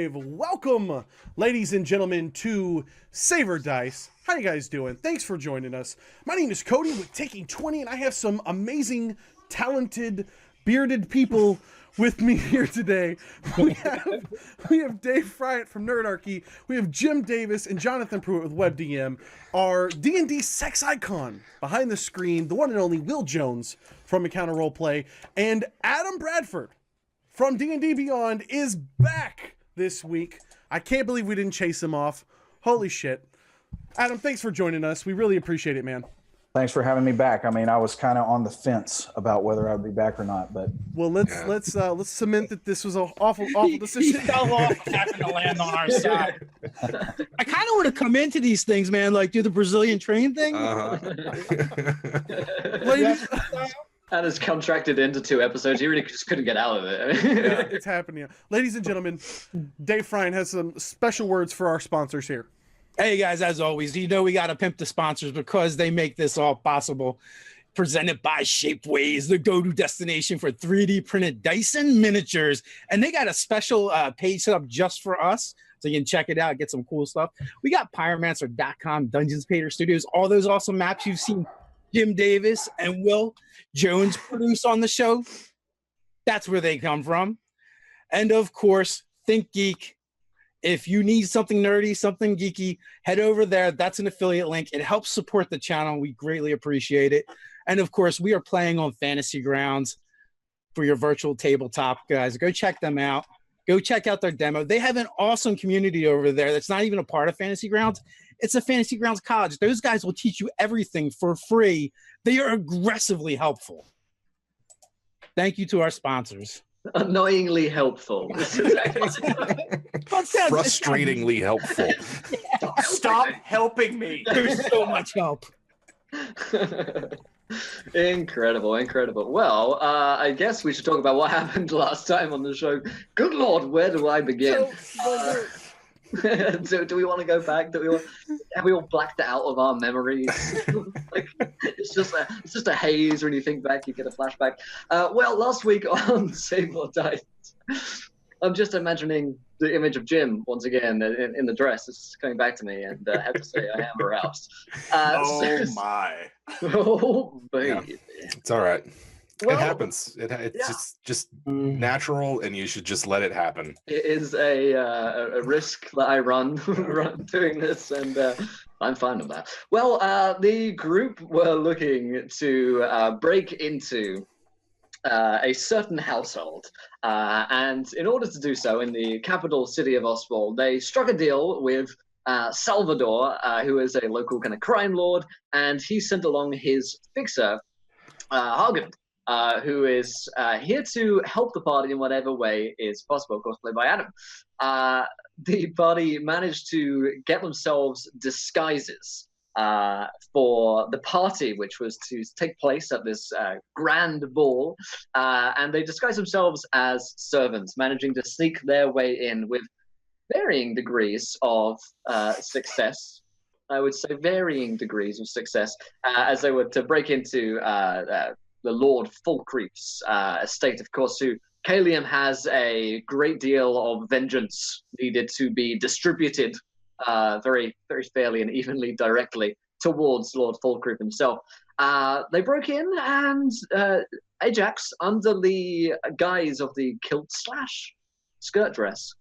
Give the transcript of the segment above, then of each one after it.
live. Welcome, ladies and gentlemen, to Savor Dice. How you guys doing? Thanks for joining us. My name is Cody with Taking20, and I have some amazing, talented, bearded people with me here today. We have Dave Friant from Nerdarchy. We have Jim Davis and Jonathan Pruitt with WebDM. Our D&D sex icon behind the screen, the one and only Will Jones from EncounterRP, and Adam Bradford from D&D Beyond is back this week. I can't believe we didn't chase him off. Holy shit. Adam, thanks for joining us. We really appreciate it, man. Thanks for having me back. I mean, I was kind of on the fence about whether I'd be back or not, but well, let's cement that this was an awful decision. He fell off, happened to land on our side. I kind of want to come into these things, man. Like do the Brazilian train thing. And is contracted into 2 episodes. He really just couldn't get out of it. Yeah, it's happening. Ladies and gentlemen, Dave Friant has some special words for our sponsors here. Hey guys, as always, you know we got to pimp the sponsors because they make this all possible. Presented by Shapeways, the go-to destination for 3D printed dice and miniatures. And they got a special page set up just for us. So you can check it out, get some cool stuff. We got Pyromancer.com, Dungeons Painter Studios, all those awesome maps you've seen Jim Davis and Will Jones produce on the show. That's where they come from. And of course, ThinkGeek. If you need something nerdy, something geeky, head over there. That's an affiliate link. It helps support the channel. We greatly appreciate it. And of course, we are playing on Fantasy Grounds for your virtual tabletop, guys. Go check them out. Go check out their demo. They have an awesome community over there that's not even a part of Fantasy Grounds. It's a Fantasy Grounds college. Those guys will teach you everything for free. They are aggressively helpful. Thank you to our sponsors. Annoyingly helpful. Frustratingly helpful. Stop helping me. There's so much help. Incredible. Well, I guess we should talk about what happened last time on the show. Good Lord, where do I begin? Do we want to go back? Have we all blacked out of our memories? Like, it's just a haze when you think back. You get a flashback. Well, last week on Save or Die, I'm just imagining the image of Jim once again in the dress. It's coming back to me, and I have to say I am aroused. My! Oh baby, yeah, it's all right. Well, it happens. It's just natural, and you should just let it happen. It is a risk that I run doing this, and I'm fine with that. Well, the group were looking to break into a certain household, and in order to do so in the capital city of Ostwald, they struck a deal with Salvador, who is a local kind of crime lord, and he sent along his fixer, Hargund. Who is here to help the party in whatever way is possible, of course, played by Adam. The party managed to get themselves disguises for the party, which was to take place at this grand ball, and they disguised themselves as servants, managing to sneak their way in with varying degrees of success. I would say varying degrees of success, as they were to break into the Lord Falkreath's estate, of course, who Calium has a great deal of vengeance needed to be distributed very, very fairly and evenly directly towards Lord Falkreath himself. They broke in, and Ajax, under the guise of the kilt / skirt dress,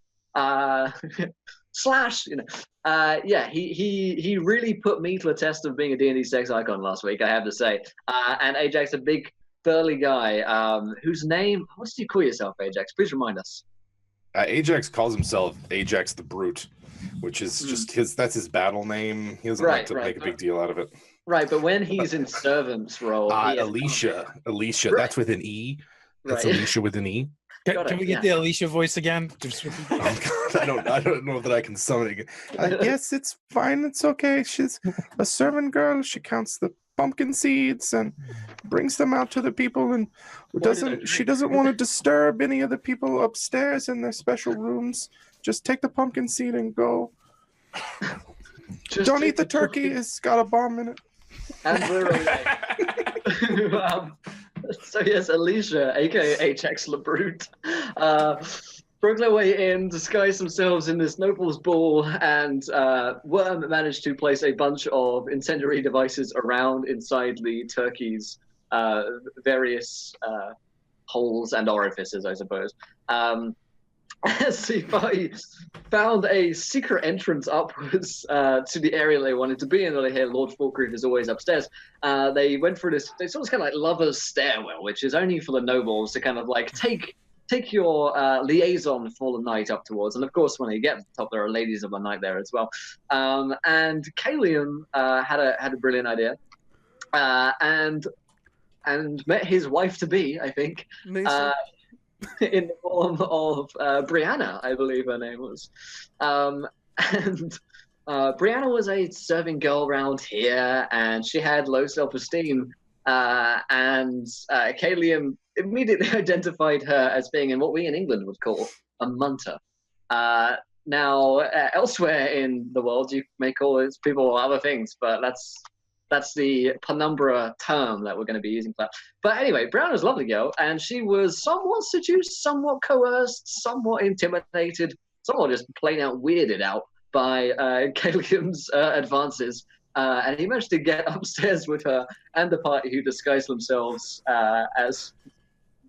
he really put me to the test of being a D&D sex icon last week, I have to say. And Ajax, a big burly guy, whose name, what did you call yourself, Ajax? Please remind us. Ajax calls himself Ajax the Brute, which is just that's his battle name. He doesn't like to make a big deal out of it. Right, but when he's in servant's role, Alicia, right. That's with an E. That's right. Alicia with an E. Can we get the Alicia voice again? Oh, God, I don't know that I can summon it again. Yes, it's fine. It's okay. She's a servant girl. She counts the pumpkin seeds and brings them out to the people, and she doesn't want to disturb any of the people upstairs in their special rooms. Just take the pumpkin seed and go. Don't eat the turkey. It's got a bomb in it. And we're away. So yes, Alicia, aka Ajax LeBrute, broke their way in, disguised themselves in this noble's ball, and Wyrme managed to place a bunch of incendiary devices around inside the turkey's various holes and orifices, I suppose. As the party found a secret entrance upwards to the area they wanted to be in, they hear Lord Falkreath is always upstairs. They went through this, it's almost kind of like lover's stairwell, which is only for the nobles to kind of like take your liaison for the night up towards. And of course, when you get to the top, there are ladies of the night there as well. And Calium had a brilliant idea, and met his wife to be, I think, in the form of Brianna, I believe her name was. And Brianna was a serving girl around here, and she had low self-esteem. And Calium immediately identified her as being in what we in England would call a munter. Now, elsewhere in the world, you may call it people other things, but that's the penumbra term that we're going to be using for that. But anyway, Brown was a lovely girl, and she was somewhat seduced, somewhat coerced, somewhat intimidated, somewhat just plain out weirded out by Calium's advances. And he managed to get upstairs with her and the party, who disguised themselves as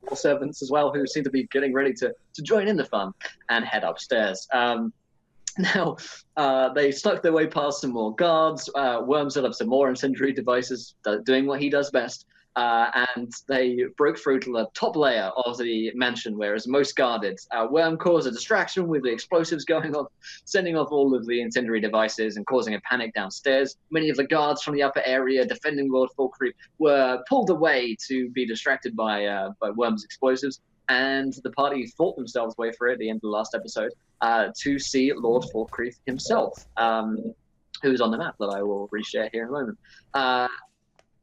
more servants as well, who seemed to be getting ready to join in the fun and head upstairs. Now, they snuck their way past some more guards. Wyrme set up some more incendiary devices, doing what he does best. And they broke through to the top layer of the mansion, where it's most guarded. Wyrme caused a distraction with the explosives going off, sending off all of the incendiary devices and causing a panic downstairs. Many of the guards from the upper area defending Lord Falkreath were pulled away to be distracted by Wyrme's explosives. And the party fought themselves way through at the end of the last episode to see Lord Falkreath himself, who's on the map that I will reshare here in a moment.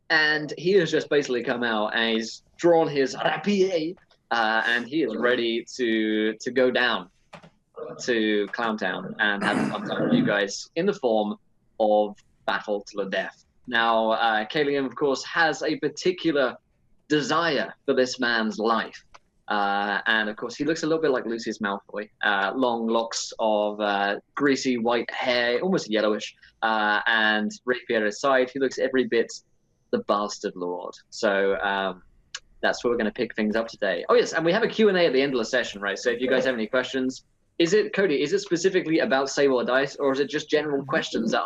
And he has just basically come out and he's drawn his rapier, and he is ready to go down to Clowntown and have a fun time with you guys in the form of battle to the death. Now, Calium, of course, has a particular desire for this man's life. And of course, he looks a little bit like Lucius Malfoy. Long locks of greasy white hair, almost yellowish, and rapier at his side. He looks every bit the bastard lord. So that's where we're going to pick things up today. Oh yes, and we have a Q&A at the end of the session, right? So if you guys have any questions, Cody, is it specifically about Sable or Dice, or is it just general questions that,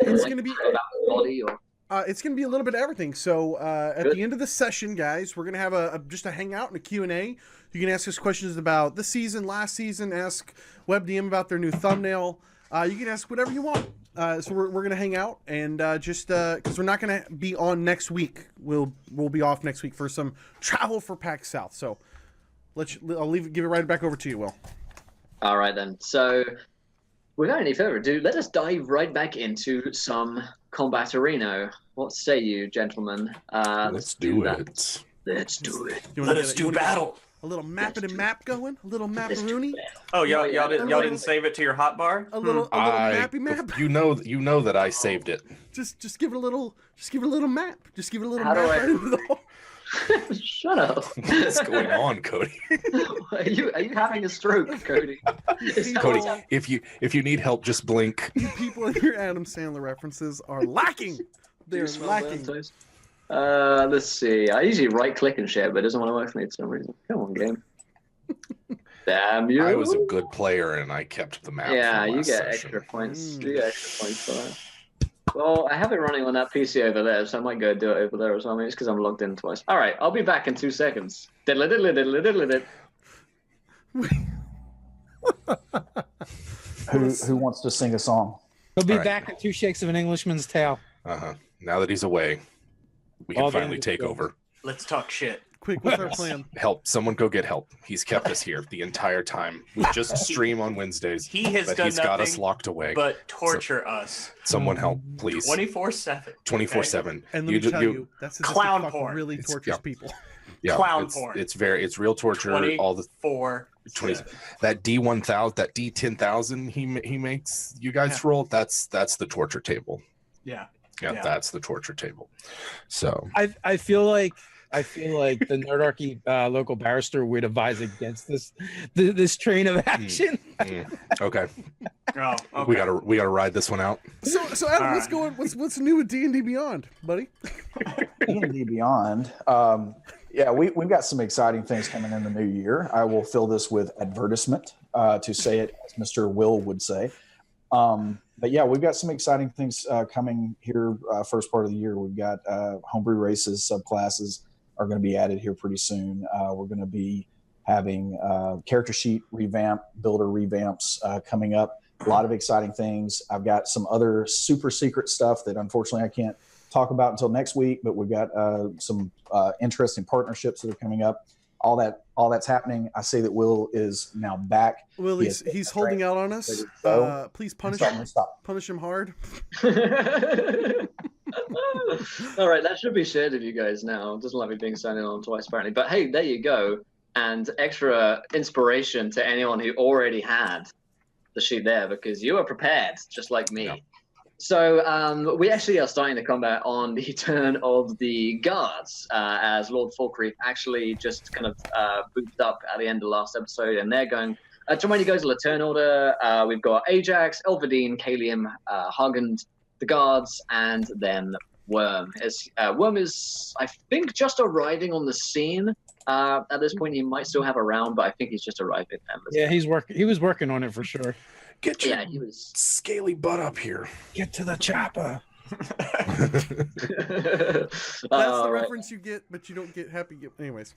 it's going to be about the body or... It's going to be a little bit of everything. So at the end of the session, guys, we're going to have just a hangout and a Q&A. You can ask us questions about this season, last season, ask WebDM about their new thumbnail. You can ask whatever you want. So we're going to hang out and just because we're not going to be on next week. We'll be off next week for some travel for PAX South. So I'll give it right back over to you, Will. All right, then. So without any further ado, let us dive right back into some Combat Arena. What say you, gentlemen? Let's do it. Let's do it. Let us do battle. A little map going? A little map-a-rooney? Oh, y'all didn't save it to your hotbar? A little mappy map? You know that I saved it. Just give it a little map. Just give it a little How map do I- right into the hole. Shut up. What's going on, Cody? Are you having a stroke, Cody? Cody, if you need help, just blink. You people in your Adam Sandler references are lacking. They're lacking. Let's see. I usually right-click and share, but it doesn't want to work for me for some reason. Come on, game. Damn you. I was a good player and I kept the map. Yeah, from you last get session. extra points. You get extra points for that. Well, I have it running on that PC over there, so I might go do it over there as well. Maybe it's because I'm logged in twice. All right, I'll be back in 2 seconds. Diddle diddle diddle diddle diddle. Who wants to sing a song? He'll be All right. back in 2 shakes of an Englishman's tail. Now that he's away, we can All finally the- take over. Let's talk shit. Quick, what's our plan? Help! Someone go get help. He's kept us here the entire time. We just stream on Wednesdays, He has but done he's got us nothing locked away. but torture us Someone help, please. 24/7. 24/7. And let me tell you, that's just Clown fucking porn. really It's- tortures yeah. people. Yeah, Clown it's, porn. It's real torture. All the 24/7. that D1000, that D10,000 he makes you guys roll. That's the torture table. Yeah. Yeah, Yeah. that's the torture table. So I feel like I feel like the Nerdarchy local barrister would advise against this train of action. Okay. Oh, okay. We gotta ride this one out. So Adam, what's going? What's new with D&D Beyond, buddy? D&D Beyond. Yeah, we've got some exciting things coming in the new year. I will fill this with advertisement, to say it as Mr. Will would say. But yeah, we've got some exciting things coming here. First part of the year, we've got homebrew races, subclasses are going to be added here pretty soon. We're going to be having character sheet revamp, builder revamps coming up. A lot of exciting things. I've got some other super secret stuff that unfortunately I can't talk about until next week, but we've got some interesting partnerships that are coming up. All that's happening. I say that Will is now back. Will, he's holding out on us. Please punish him. Punish him hard. All right, that should be shared with you guys now. It doesn't like me being signed in on twice, apparently. But hey, there you go. And extra inspiration to anyone who already had the sheet there, because you are prepared, just like me. Yeah. So we actually are starting the combat on the turn of the guards, as Lord Falkreath actually just kind of booped up at the end of the last episode, and they're going. When goes to the turn order, we've got Ajax, Vadin, Calium, Hargund, the guards, and then Wyrme. Wyrme is, I think, just arriving on the scene. At this point, he might still have a round, but I think he's just arriving. Yeah, he was working on it for sure. Get your scaly butt up here. Get to the chopper. That's the reference you get, but you don't get happy. Anyways.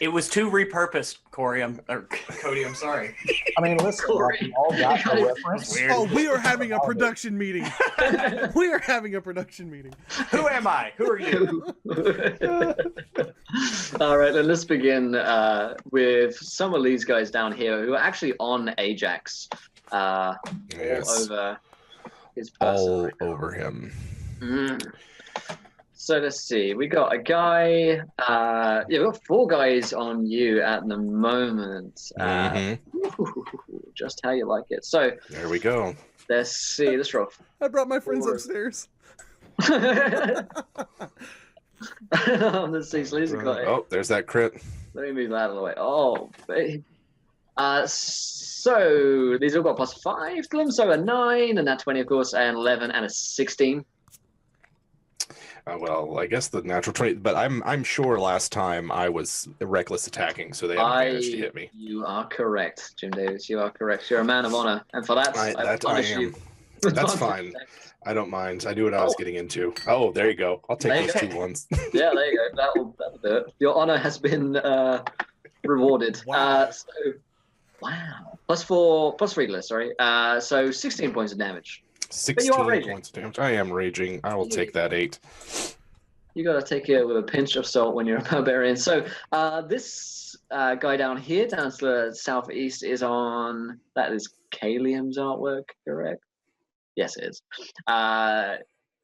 It was too repurposed, Cody. I'm sorry. I mean, listen, we all got the reference. Oh, we are having a production meeting. We are having a production meeting. Who am I? Who are you? All right, then let's begin with some of these guys down here who are actually on Ajax. Yes. All over his person. All over him. So let's see. We got a guy. We got 4 guys on you at the moment. Just how you like it. So there we go. Let's see. Let's roll. I brought my friends upstairs. Let's see. So there's that crit. Let me move that out of the way. Oh, babe. So these all got +5 to them. So a 9, and that 20, of course, and 11, and a 16. Well, I guess the natural 20, but I'm sure last time I was reckless attacking, so they haven't managed to hit me. You are correct, Jim Davis. You are correct. You're a man of honor, and for that, I punish you. That's fine. I don't mind. I knew what I was getting into. Oh, there you go. I'll take those 2 1s. Yeah, there you go. That'll do it. Your honor has been rewarded. Wow. Wow. +3, sorry. So 16 points of damage. 16 points of damage. I am raging. I will take that 8. You gotta take it with a pinch of salt when you're a barbarian. So this guy down here, down to the southeast, is on. That is Calium's artwork, correct? Yes, it is.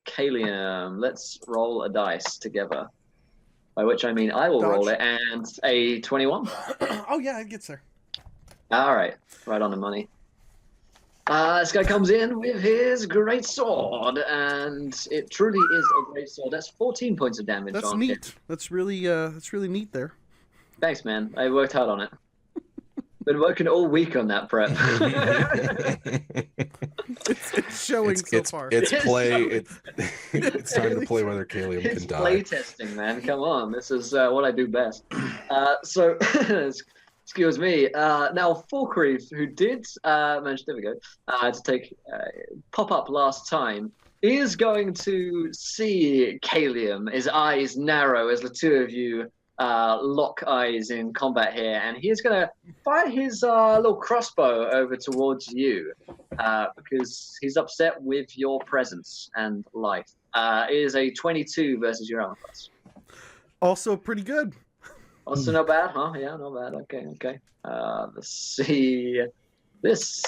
Calium. Let's roll a dice together. By which I mean I will roll it, and a 21. Oh yeah, it gets there. All right, right on the money. This guy comes in with his great sword, and it truly is a great sword. That's 14 points of damage. That's neat. Him. That's really neat there. Thanks, man. I worked hard on it. Been working all week on that prep. it's showing so far. It's play. It's time to play whether Calium can die. Play testing, man. Come on. This is what I do best. So. Excuse me. Now, Falkreath, who did manage, there we go, to take pop up last time, is going to see Calium. His eyes narrow as the 2 of you lock eyes in combat here, and he is going to fire his little crossbow over towards you because he's upset with your presence and life. It is a 22 versus your armor class. Also pretty good. Also not bad, huh? Yeah, not bad. Okay. Let's see. This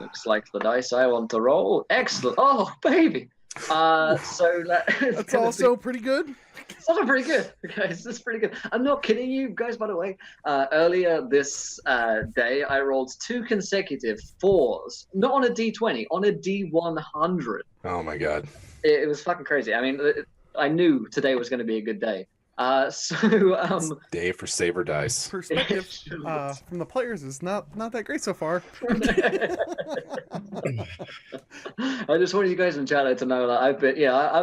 looks like the dice I want to roll. Excellent. Oh, baby. So that's also pretty good. It's also pretty good, guys. It's pretty good. I'm not kidding you guys, by the way. Earlier this day, I rolled 2 consecutive 4s. Not on a D20, on a D100. Oh, my God. It was fucking crazy. I mean, I knew today was going to be a good day. Day for Saber Dice. Perspective from the players is not that great so far. I just wanted you guys in chat to know that I've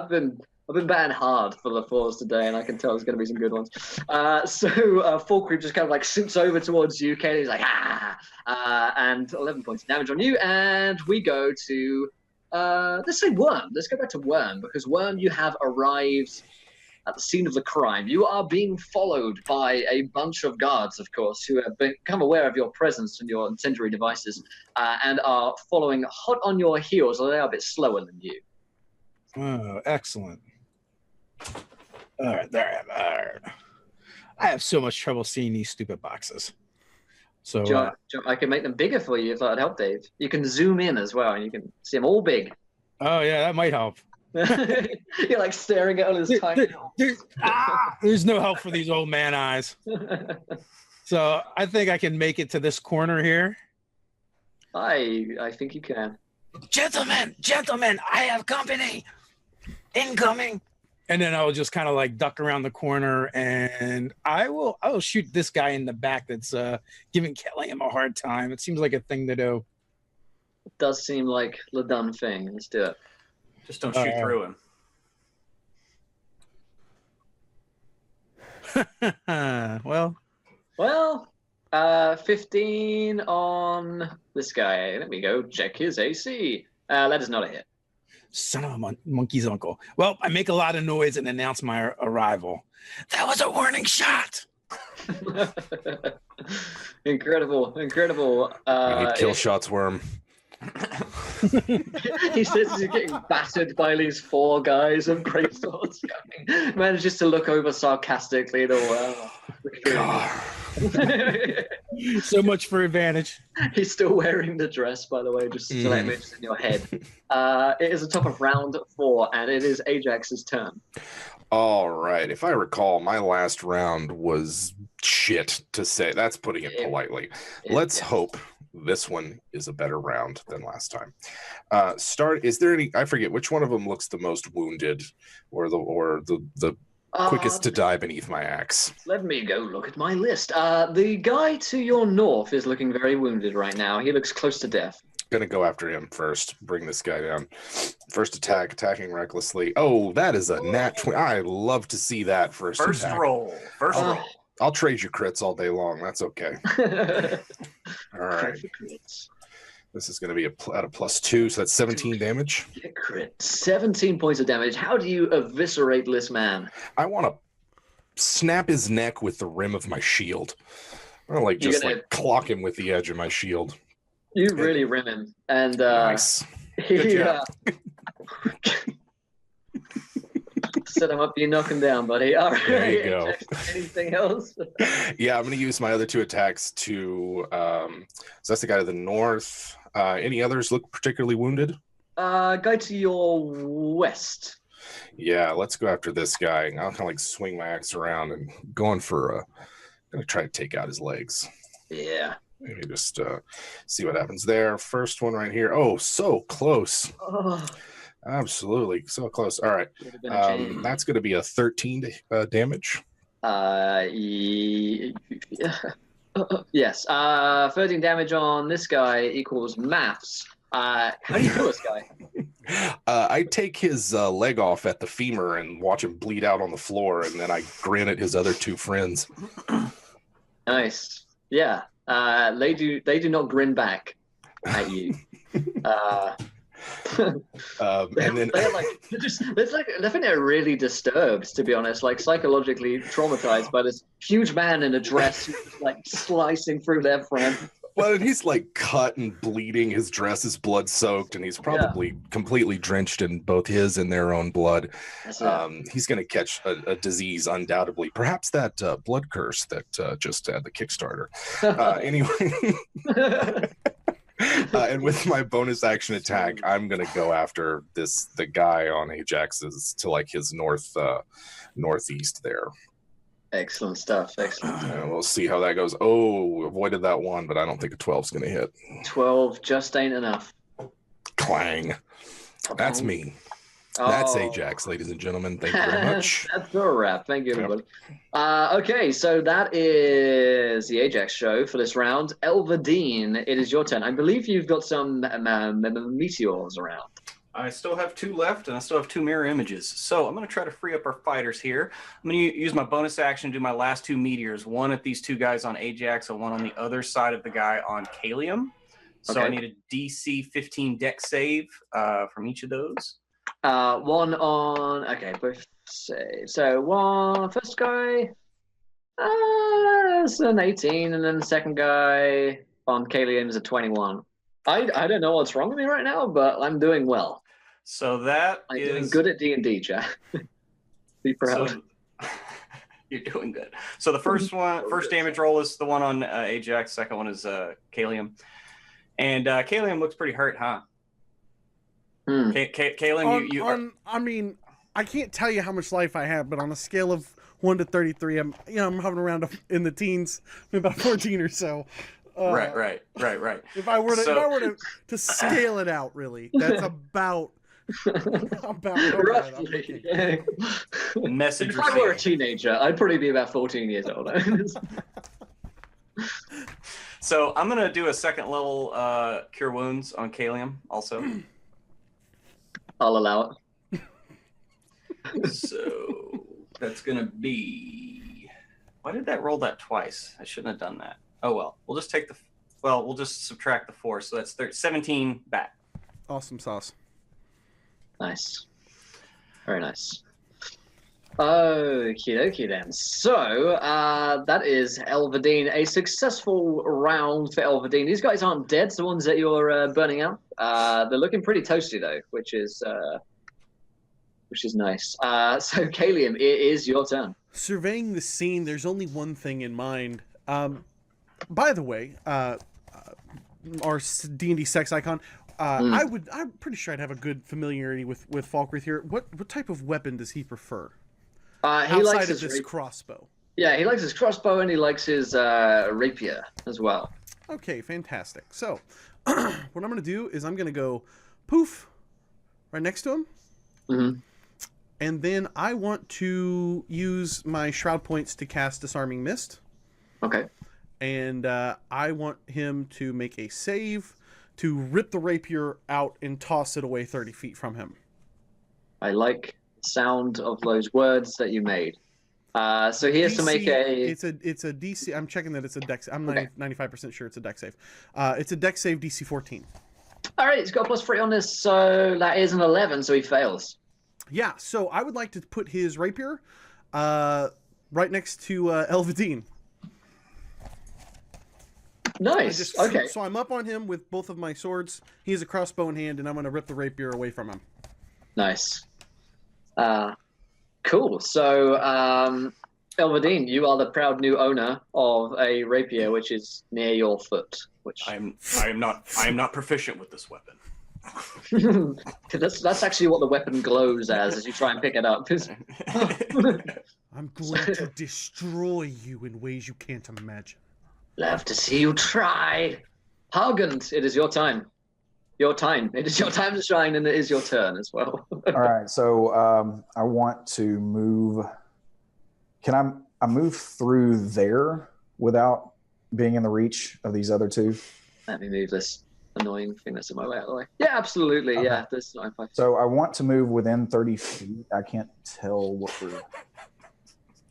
been batting hard for the fours today, and I can tell there's going to be some good ones. Falkreath just kind of like shoots over towards you, Katie. He's like, and 11 points of damage on you. And we go to, let's say Wyrme. Let's go back to Wyrme, because Wyrme, you have arrived at the scene of the crime. You are being followed by a bunch of guards, of course, who have become aware of your presence and your incendiary devices, and are following hot on your heels, although they are a bit slower than you. Oh, excellent. All right. I have so much trouble seeing these stupid boxes. So I can make them bigger for you if that would help, Dave. You can zoom in as well, and you can see them all big. Oh yeah, that might help. You're like staring at all his tiny. There's no help for these old man eyes. So I think I can make it to this corner here. I think you can. Gentlemen, I have company incoming. And then I'll just kind of like duck around the corner, and I'll shoot this guy in the back that's giving Calium a hard time. It seems like a thing to do. It does seem like the done thing. Let's do it. Just don't shoot through him. Well, 15 on this guy. Let me go check his AC. That is not a hit. Son of a monkey's uncle. Well, I make a lot of noise and announce my arrival. That was a warning shot. Incredible. We need kill shots, Wyrme. He says he's getting battered by these four guys and greatswords coming. Manages to look over sarcastically at So much for advantage. He's still wearing the dress, by the way, just to let images in your head. It is the top of round 4, and it is Ajax's turn. All right. If I recall, my last round was shit, to say. That's putting it politely. Let's hope this one is a better round than last time. Is there any? I forget which one of them looks the most wounded, or the quickest to die beneath my axe. Let me go look at my list. The guy to your north is looking very wounded right now. He looks close to death. Gonna go after him first. Bring this guy down. First attack, attacking recklessly. Oh, that is a nat 20. I love to see that first attack. Roll. First roll. I'll trade you crits all day long. That's okay. All right. This is going to be at a +2, so that's 17 damage. Crit. 17 points of damage. How do you eviscerate this man? I want to snap his neck with the rim of my shield. I want to clock him with the edge of my shield. You really rim him, and nice. Good job. Set him up, you knock him down, buddy. All right. There you go. Anything else? Yeah, I'm going to use my other 2 attacks to. So that's the guy to the north. Any others look particularly wounded? Go to your west. Yeah, let's go after this guy. I'll kind of like swing my axe around and going for. Going to try to take out his legs. Yeah. Maybe just see what happens there. First one right here. Oh, so close. Oh. Absolutely, so close. All right, that's going to be a 13 damage. Yes. 13 damage on this guy equals maths. How do you kill this guy? I take his leg off at the femur and watch him bleed out on the floor, and then I grin at his other 2 friends. Nice. Yeah. They do not grin back at you. And then I think they're really disturbed, to be honest, like psychologically traumatized by this huge man in a dress like slicing through their friend. Well, and he's like cut and bleeding. His dress is blood soaked, and he's probably completely drenched in both his and their own blood. He's going to catch a disease, undoubtedly. Perhaps that blood curse that just had the Kickstarter. Anyway. And with my bonus action attack, I'm gonna go after the guy on Ajax's to like his northeast there. Excellent stuff. Excellent. And we'll see how that goes. Oh, avoided that one, but I don't think a 12's gonna hit. 12 just ain't enough. Clang. That's me. That's Oh. Ajax, ladies and gentlemen. Thank you very much. That's a wrap. Thank you, everybody. Okay, so that is the Ajax show for this round. Elvadine, it is your turn. I believe you've got some meteors around. I still have 2 left, and I still have 2 mirror images. So I'm going to try to free up our fighters here. I'm going to use my bonus action to do my last 2 meteors, one at these 2 guys on Ajax and one on the other side of the guy on Calium. So Okay. I need a DC 15 deck save from each of those. One on, okay, both save. So first guy, it's an 18, and then the second guy on Calium is a 21. I don't know what's wrong with me right now, but I'm doing well. So that I'm is doing good at D&D, Jack. Be proud. So, you're doing good. So the first damage roll is the one on Ajax. Second one is Calium. And Calium looks pretty hurt, huh? Calium, I mean, I can't tell you how much life I have, but on a scale of 1 to 33, I'm hovering around in the teens, about 14 or so. Right. If I were to scale it out, really, that's about roughly. Message If I were a teenager, I'd probably be about 14 years old. So I'm gonna do a second level cure wounds on Calium also. I'll allow it. So that's gonna be. Why did that roll that twice? I shouldn't have done that. Oh well, we'll just take we'll just subtract the 4, so that's 17 back. Awesome sauce. Nice. Very nice. Okie dokie then. So that is Elvadine. A successful round for Elvadine. These guys aren't dead, the ones that you're burning out. They're looking pretty toasty though, which is nice. So Calium, it is your turn. Surveying the scene, there's only one thing in mind. By the way, our D&D sex icon, I'm pretty sure I'd have a good familiarity with Falkreath here. What type of weapon does he prefer? He outside likes of his this crossbow. Yeah, he likes his crossbow and he likes his rapier as well. Okay, fantastic. So, what I'm going to do is I'm going to go poof right next to him. Mm-hmm. And then I want to use my Shroud Points to cast Disarming Mist. Okay. And I want him to make a save to rip the rapier out and toss it away 30 feet from him. I like the sound of those words that you made. So he has to make a... It's a DC... I'm checking that it's a dex... I'm 95% sure it's a dex save. It's a dex save DC 14. All right, he's got +3 on this, so that is an 11, so he fails. Yeah, so I would like to put his rapier right next to Elvadine. Nice. Okay. So I'm up on him with both of my swords. He has a crossbow in hand, and I'm going to rip the rapier away from him. Nice. Cool. So, Elvadine, you are the proud new owner of a rapier, which is near your foot. Which I am not proficient with this weapon. that's actually what the weapon glows as you try and pick it up. I'm going to destroy you in ways you can't imagine. Love to see you try. Hargund, it is your time. Your time. It is your time to shine, and it is your turn as well. All right, so I want to move. Can I move through there without being in the reach of these other two? Let me move this annoying thing that's in my way out of the way. Yeah, absolutely. Okay. Yeah, this. So I want to move within 30 feet. I can't tell what we're.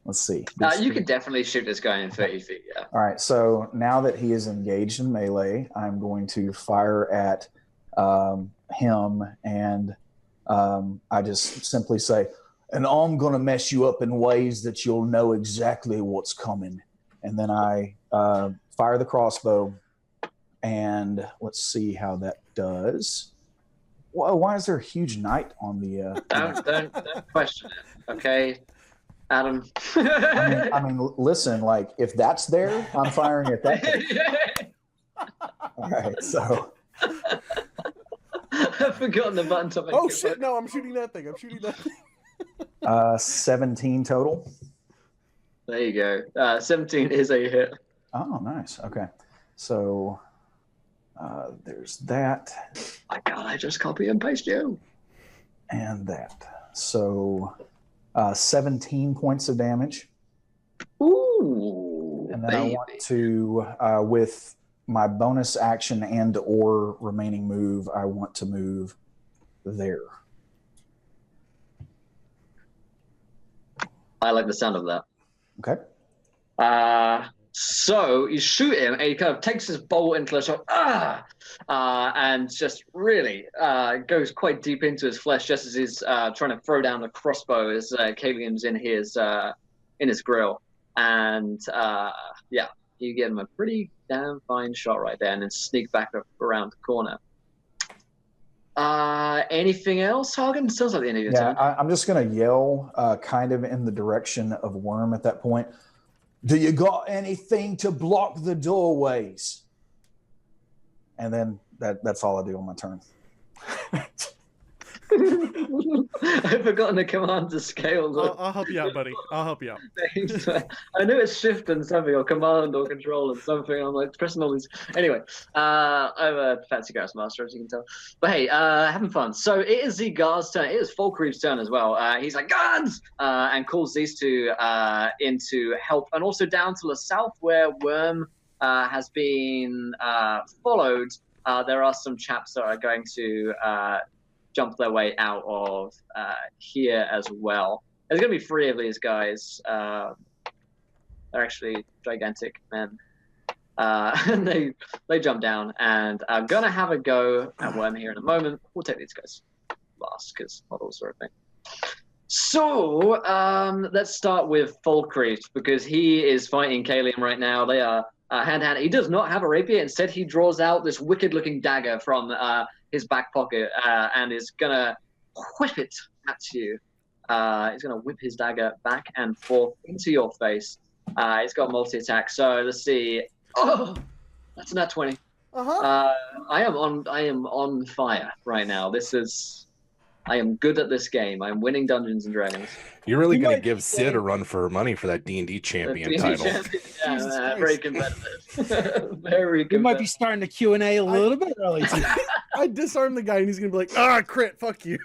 Let's see. You could definitely shoot this guy in 30 feet. Yeah. All right. So now that he is engaged in melee, I'm going to fire at him, and I just simply say, "And I'm going to mess you up in ways that you'll know exactly what's coming." And then I fire the crossbow, and let's see how that does. Well, why is there a huge knight on the? Don't question it. Okay. Adam. I mean, listen. Like, if that's there, I'm firing at that. All right, so. I've forgotten the button topic. Oh shit! No, I'm shooting that thing. 17 total. There you go. 17 is a hit. Oh, nice. Okay, so there's that. My God, I just copy and paste you. and that. So 17 points of damage. Ooh, And then baby. I want to, with my bonus action and or remaining move, I want to move there. I like the sound of that. Okay. So you shoot him, and he kind of takes his bolt into the shot, and just really goes quite deep into his flesh, just as he's trying to throw down the crossbow as Calium's in his grill, and yeah, you get him a pretty damn fine shot right there, and then sneak back up around the corner. Anything else, Hargund? Sounds like the end of your turn. I'm just going to yell kind of in the direction of Wyrme at that point. Do you got anything to block the doorways? And then that's all I do on my turn. I've forgotten the command to scale. I'll help you out, buddy. I'll help you out. I knew it's shift and something, or command or control and something. I'm like pressing all these. Anyway, I'm a fancy Ghost Master, as you can tell. But hey, having fun. So it is the guard's turn. It is Falkreath's turn as well. He's like, guards! And calls these two in to help. And also down to the south where Wyrme has been followed. There are some chaps that are going to jump their way out of here as well. There's going to be 3 of these guys. They're actually gigantic men. And they jump down, and I'm going to have a go at Wyrme here in a moment. We'll take these guys last, because models are a thing. So let's start with Falkreath, because he is fighting Calium right now. They are hand-to-hand. He does not have a rapier. Instead, he draws out this wicked-looking dagger from his back pocket and is going to whip it at you. He's going to whip his dagger back and forth into your face. He's got multi-attack, so let's see. Oh, that's a nat 20. I am on fire right now. I am good at this game. I'm winning Dungeons and Dragons. You're really going to give Sid a run for her money for that D&D champion title. Yeah, very competitive. Very competitive. We might be starting the Q&A a little bit early. I disarm the guy, and he's gonna be like, crit, fuck you.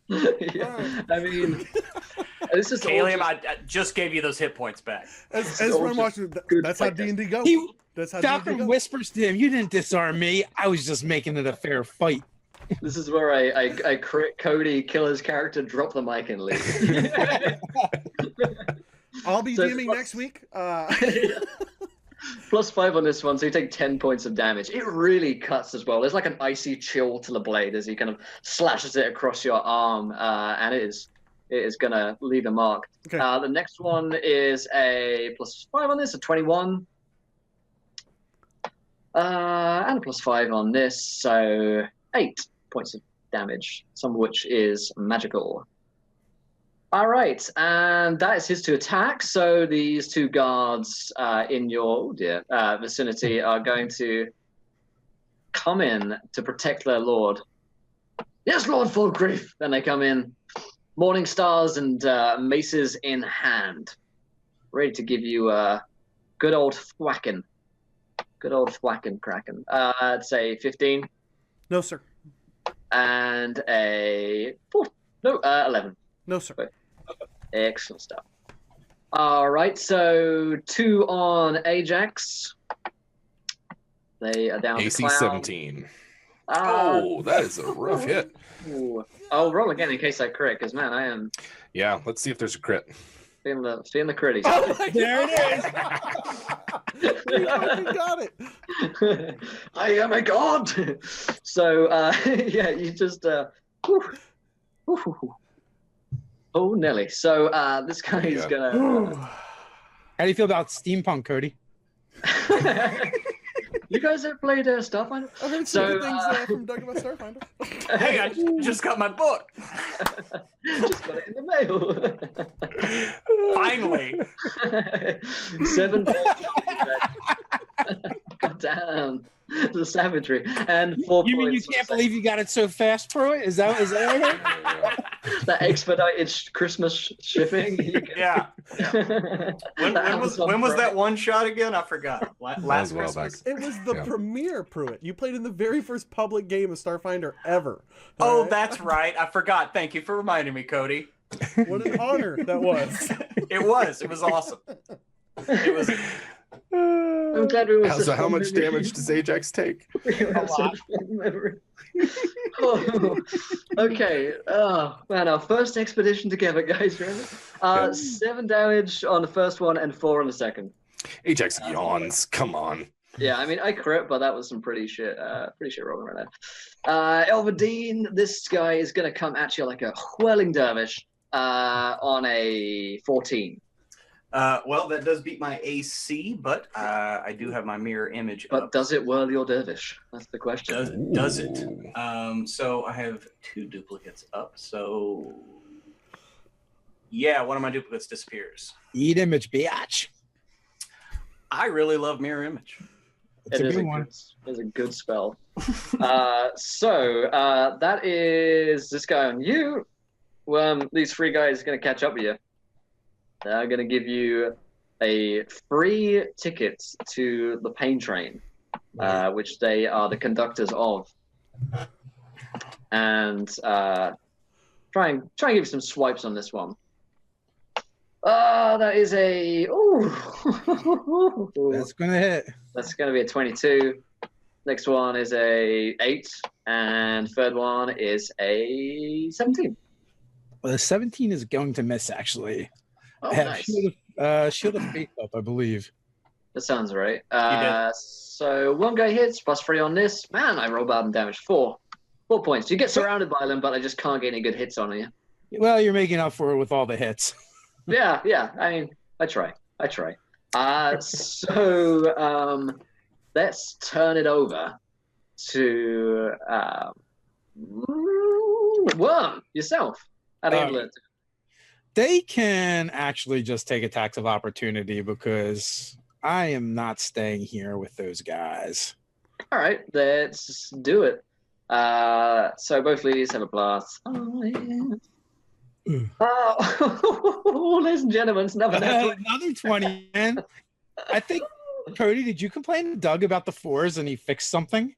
Yeah. I mean, this is Calium, I just gave you those hit points back. As I'm watching, that's how D&D go. That's how D&D Falcon go. whispers to him, "You didn't disarm me. I was just making it a fair fight." This is where I crit Cody, kill his character, drop the mic, and leave. I'll be DMing next week. +5 on this one, so you take 10 points of damage. It really cuts as well. There's like an icy chill to the blade as he kind of slashes it across your arm, and it is going to leave a mark. Okay. The next one is a +5 on this, a 21. And a +5 on this, so 8 points of damage, some of which is magical. All right, and that is his 2 attacks. So these 2 guards in your vicinity are going to come in to protect their lord. Yes, Lord Falkreath. Then they come in, morning stars and maces in hand, ready to give you a good old thwacking. Good old thwacking kraken. I'd say 15. No, sir. And a 11. No, sir. Excellent stuff. All right, so 2 on Ajax. They are down. AC to 17. Oh, that is a rough hit. Ooh. I'll roll again in case I crit, because man, I am Yeah, let's see if there's a crit. feeling the critties. Oh my There it is. You got it. I am a god. So yeah, you just oh Nelly. So this guy is gonna. How do you feel about steampunk, Cody? You guys have played Starfinder? I heard So, some good things from Doug about Starfinder. Hey, I just got my book. Just got it in the mail. Finally. 7 points. God damn. The savagery. And 4 You points. mean you can't believe you got it so fast, Pruitt? Is that right? That expedited Christmas shipping? Yeah. When was that one shot again? I forgot. Last well back. Christmas. It was the premiere, Pruitt. You played in the very first public game of Starfinder ever. Oh, All right? that's right. I forgot. Thank you for reminding me, Cody. What an honor that was. It was. It was awesome. It was. I'm glad we were So how much damage does Ajax take? Oh, okay. Oh man, our first expedition together, guys. Remember? 7 damage on the first one and 4 on the second. Ajax yawns. Come on. Yeah, I mean, I crit, but that was some pretty shit rolling right there. Elvadine, this guy is gonna come at you like a whirling dervish on a 14. Well, that does beat my AC, but I do have my mirror image But up. does it whirl your dervish? That's the question. Does it? So I have 2 duplicates up. So yeah, one of my duplicates disappears. Eat image, biatch. I really love mirror image. It's a good one. It's a good spell. So that is this guy on you. These 3 guys are going to catch up with you. They're going to give you a free ticket to the pain train, which they are the conductors of. And try and give you some swipes on this one. That is a That's gonna hit. That's going to be a 22. Next one is a 8, and third one is a 17. Well, the 17 is going to miss actually. Oh, I have nice. Shield of Faith up, I believe. That sounds right. You did. So 1 guy hits, +3 on this. Man, I roll bad and damage 4. 4 points. You get surrounded by them, but I just can't get any good hits on you. Well, you're making up for it with all the hits. Yeah. I mean, I try. So let's turn it over to Wyrme, yourself. How do you handle it? They can actually just take attacks of opportunity because I am not staying here with those guys. All right, let's do it. So both ladies have a blast. Oh, yeah. Oh, ladies and gentlemen, it's another Another 20, man. I think, Cody, did you complain to Doug about the 4s and he fixed something?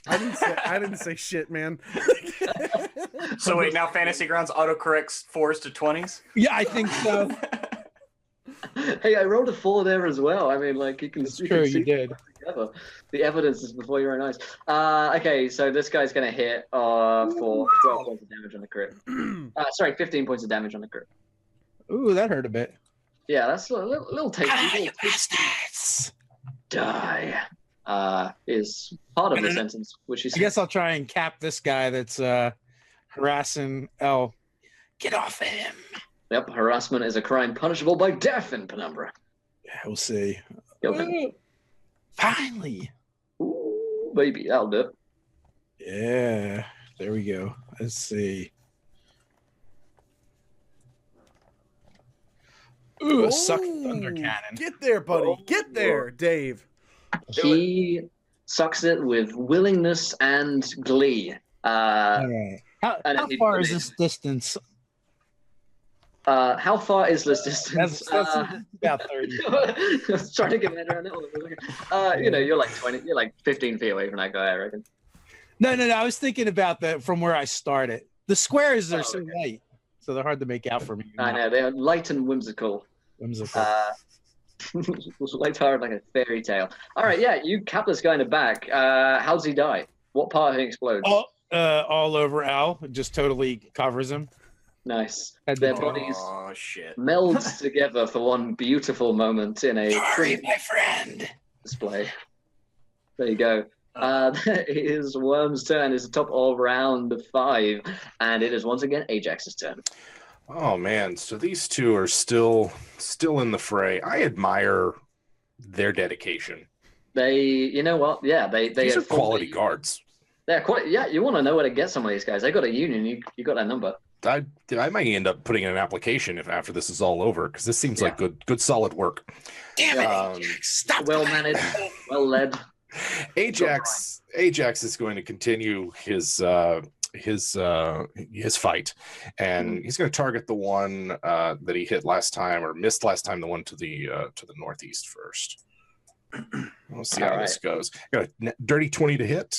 I didn't say shit, man. So wait, now Fantasy Grounds autocorrects 4s to 20s? Yeah, I think so. Hey, I rolled a 4 there as well. I mean, like, you can see You did. together. The evidence is before your own eyes. Okay, so this guy's going to hit for 12 points of damage on the crit. Sorry, 15 points of damage on the crit. Ooh, that hurt a bit. Yeah, that's a little tasty. You bastards! Die is part of the sentence, which is. I guess I'll try and cap this guy that's harassing L. Get off of him. Yep, harassment is a crime punishable by death in Penumbra. Yeah, we'll see. Okay. Finally. Ooh, baby, that'll do it. Yeah, there we go. Let's see. Ooh, a suck thunder cannon. Get there, buddy. Get there, Dave. He sucks it with willingness and glee. All right. How far is this distance? How far is this distance? That's about 30. I was trying to get my head around it. You're like 20, you're like 15 feet away from that guy, I reckon. No. I was thinking about that from where I started. The squares are so okay. light, so they're hard to make out for me. I know, they're light and whimsical. Light-hearted like a fairy tale. All right, yeah, you cap this guy in the back. How does he die? What part of him explodes? All over Al, just totally covers him. Nice. Had Their the- bodies Oh shit. melds together for one beautiful moment in a Sorry, my friend. display. There you go. That is Wyrme's turn. It's the top of round 5, and it is once again Ajax's turn. Oh man, so these two are still in the fray. I admire their dedication. They, you know what? Yeah, they These are have quality fully- guards. They're quite. Yeah, you want to know where to get some of these guys. They got a union. You got that number. I might end up putting in an application if after this is all over because this seems like good solid work. Damn it, Ajax. Stop Well that. managed, well led. Ajax is going to continue his fight, and he's going to target the one that he hit last time or missed last time, the one to the northeast first. We'll see All how this goes. Got a dirty 20 to hit.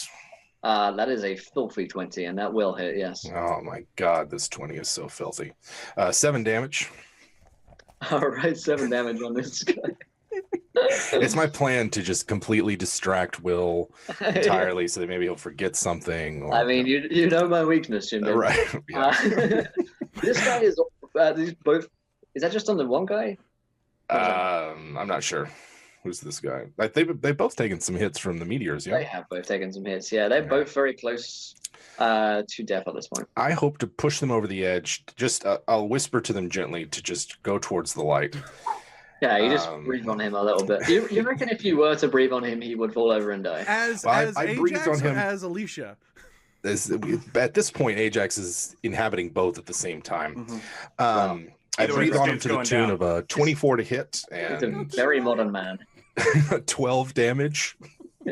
That is a filthy 20, and that will hit, yes. Oh my god, this 20 is so filthy. 7 damage. All right, 7 damage on this guy. It's my plan to just completely distract Will entirely, so that maybe he'll forget something. Or, I mean, you know my weakness, Jim. right? Yeah. This guy is. These both. Is that just on the one guy? I'm not sure. Who's this guy? Like they've both taken some hits from the meteors. Yeah, They have both taken some hits. Yeah, they're both very close to death at this point. I hope to push them over the edge. Just I'll whisper to them gently to just go towards the light. Yeah, you just breathe on him a little bit. You reckon if you were to breathe on him, he would fall over and die? As I breathed Ajax on or him. as Alicia? At this point, Ajax is inhabiting both at the same time. Wow. I Either way, breathe this on him dude's to the going tune down. of a 24 to hit He's a and very modern man. 12 damage.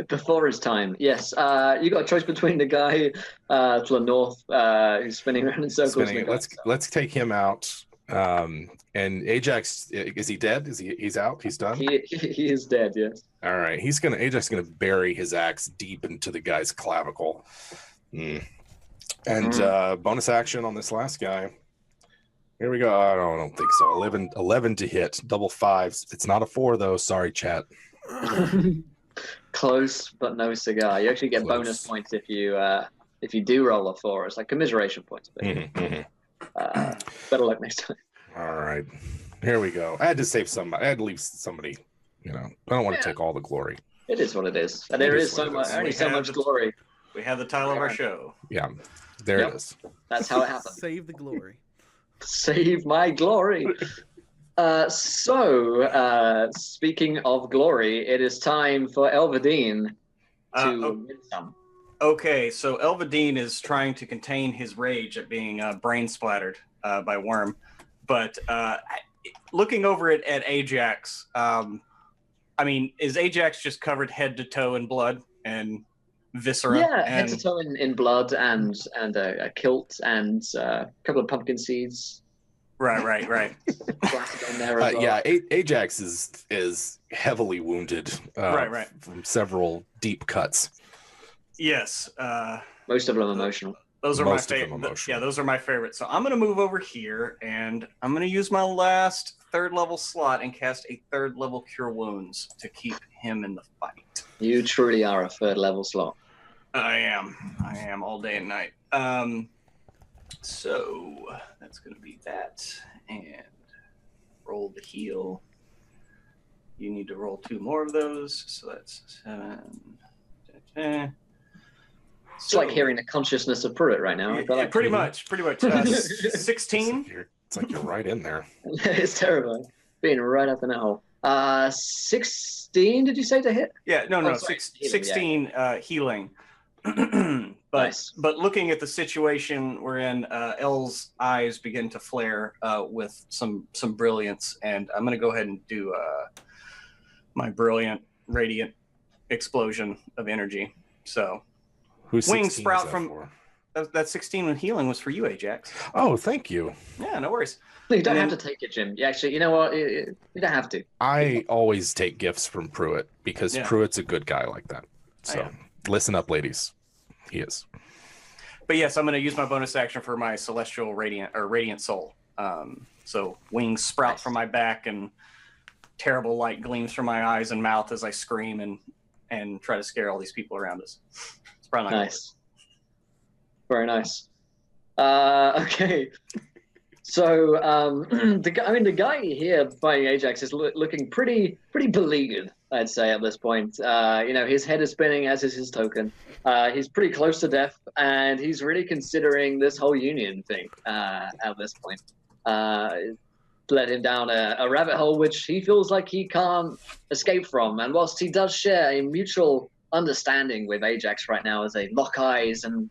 Before his time, yes. You got a choice between the guy to the north who's spinning around in circles. Spinning and it. Let's take him out. And Ajax, is he dead? He's out? He's done? He is dead, yes. All right. Ajax is gonna bury his axe deep into the guy's clavicle. And bonus action on this last guy. Here we go. I don't think so. 11 to hit. Double fives. It's not a 4 though. Sorry, chat. Close, but no cigar. You actually get Close. bonus points if you do roll a 4. It's like commiseration points. Better luck next time. All right. Here we go. I had to save somebody. I had to leave somebody. I don't want to take all the glory. It is what it is. And there is so much, only so much glory. We have the title of our show. Yeah. There it is. That's how it happens. Save the glory. Save my glory. Speaking of glory, it is time for Elvadine to win some. Okay, so Elvadine is trying to contain his rage at being brain splattered by Wyrme, but looking over it at Ajax, I mean, is Ajax just covered head to toe in blood and viscera? Yeah, head to toe in blood and a kilt and a couple of pumpkin seeds. Right. Blasted on there as well. Yeah, Ajax is heavily wounded. Right. From several deep cuts. Yes. Most of them emotional. Those are Most my of them favorite. emotional. Yeah, those are my favorites. So I'm going to move over here, and I'm going to use my last 3rd level slot and cast a 3rd level Cure Wounds to keep him in the fight. You truly are a 3rd level slot. I am all day and night. So that's going to be that, and roll the heal. You need to roll 2 more of those, so that's 7. It's like hearing the consciousness of Pruitt right now. I feel like Pretty much. 16. It's like you're right in there. It's terrible. Being right up in that hole. 16, did you say to hit? Yeah, no, Oh, sorry, healing, 16 healing. But looking at the situation we're in, Elle's eyes begin to flare with some brilliance, and I'm going to go ahead and do my brilliant radiant explosion of energy. So Who's wings 16 sprout is from for? that 16 with healing was for you, Ajax. Oh, thank you. Yeah, no worries. You don't And have to take it, Jim. Actually, you know what? You don't have to. I always take gifts from Pruitt because Yeah. Pruitt's a good guy like that. So am. listen up, ladies. He is. But yes, I'm going to use my bonus action for my celestial radiant soul. So wings sprout from my back, and terrible light gleams from my eyes and mouth as I scream and try to scare all these people around us. It's probably not Nice. Very nice. Okay. So the guy here fighting Ajax is looking pretty beleaguered, I'd say, at this point. His head is spinning, as is his token. He's pretty close to death, and he's really considering this whole union thing at this point. Led him down a rabbit hole which he feels like he can't escape from. And whilst he does share a mutual understanding with Ajax right now as they lock eyes, and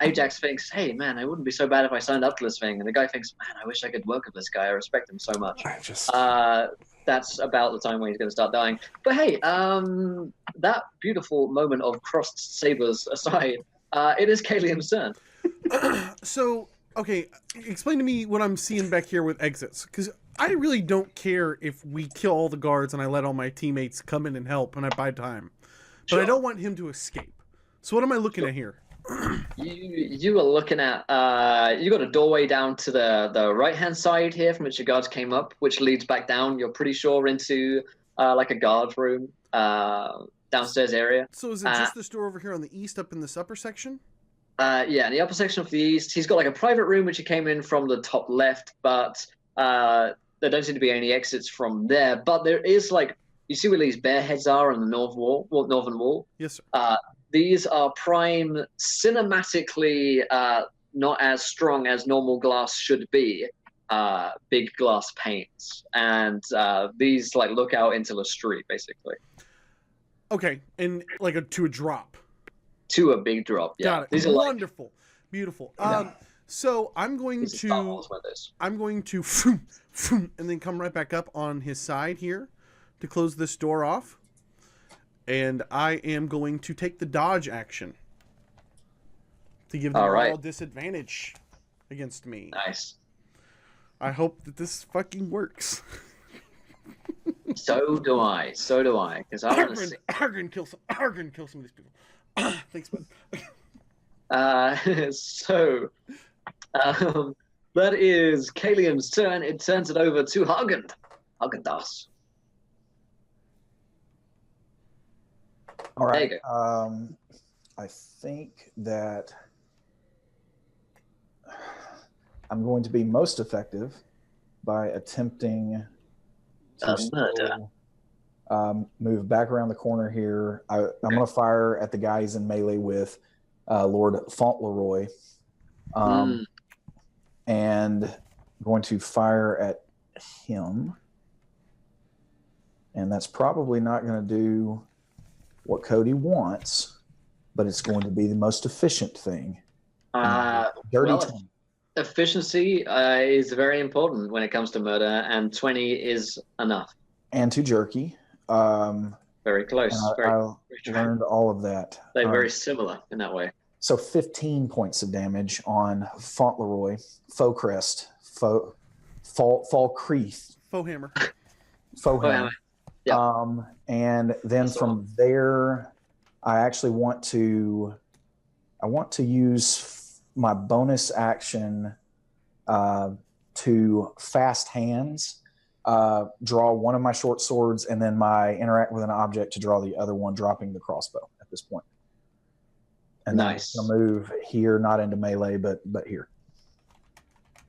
Ajax thinks, hey, man, it wouldn't be so bad if I signed up to this thing. And the guy thinks, man, I wish I could work with this guy. I respect him so much. That's about the time when he's going to start dying. But hey, that beautiful moment of crossed sabers aside, it is Calium's turn. So, okay, explain to me what I'm seeing back here with exits. Because I really don't care if we kill all the guards and I let all my teammates come in and help and I buy time. But I don't want him to escape. So what am I looking at here? You are looking at you got a doorway down to the right hand side here from which your guards came up, which leads back down. You're pretty sure into like a guard room downstairs area. So is it just this door over here on the east, up in this upper section? Yeah, in the upper section of the east, he's got like a private room which he came in from the top left, but there don't seem to be any exits from there. But there is like, you see where these bear heads are on the northern wall? Yes, sir. These are prime, cinematically not as strong as normal glass should be, big glass panes. And these like look out into the street, basically. Okay, and like to a drop. To a big drop, yeah. Got it. These are wonderful, beautiful. So I'm going to and then come right back up on his side here to close this door off. And I am going to take the dodge action to give them all disadvantage against me. Nice. I hope that this fucking works. So do I. Because I want to see. Hargund kill some of these people. Thanks, bud. That is Calium's turn. It turns it over to Hargund. Hargundas. All right. There you go. I think that I'm going to be most effective by attempting to still, move back around the corner here. I'm going to fire at the guys in melee with Lord Fauntleroy, and going to fire at him. And that's probably not going to do what Cody wants, but it's going to be the most efficient thing. Dirty 20. Efficiency is very important when it comes to murder, and 20 is enough. And to jerky. Very close. I learned all of that. They're very similar in that way. So 15 points of damage on Fauntleroy, Falkreath, Falkreath. Faux hammer. Faux hammer. Yeah. And then from there, I actually want to use my bonus action to fast hands, draw one of my short swords, and then my interact with an object to draw the other one, dropping the crossbow at this point. And nice. I'll move here, not into melee, but here.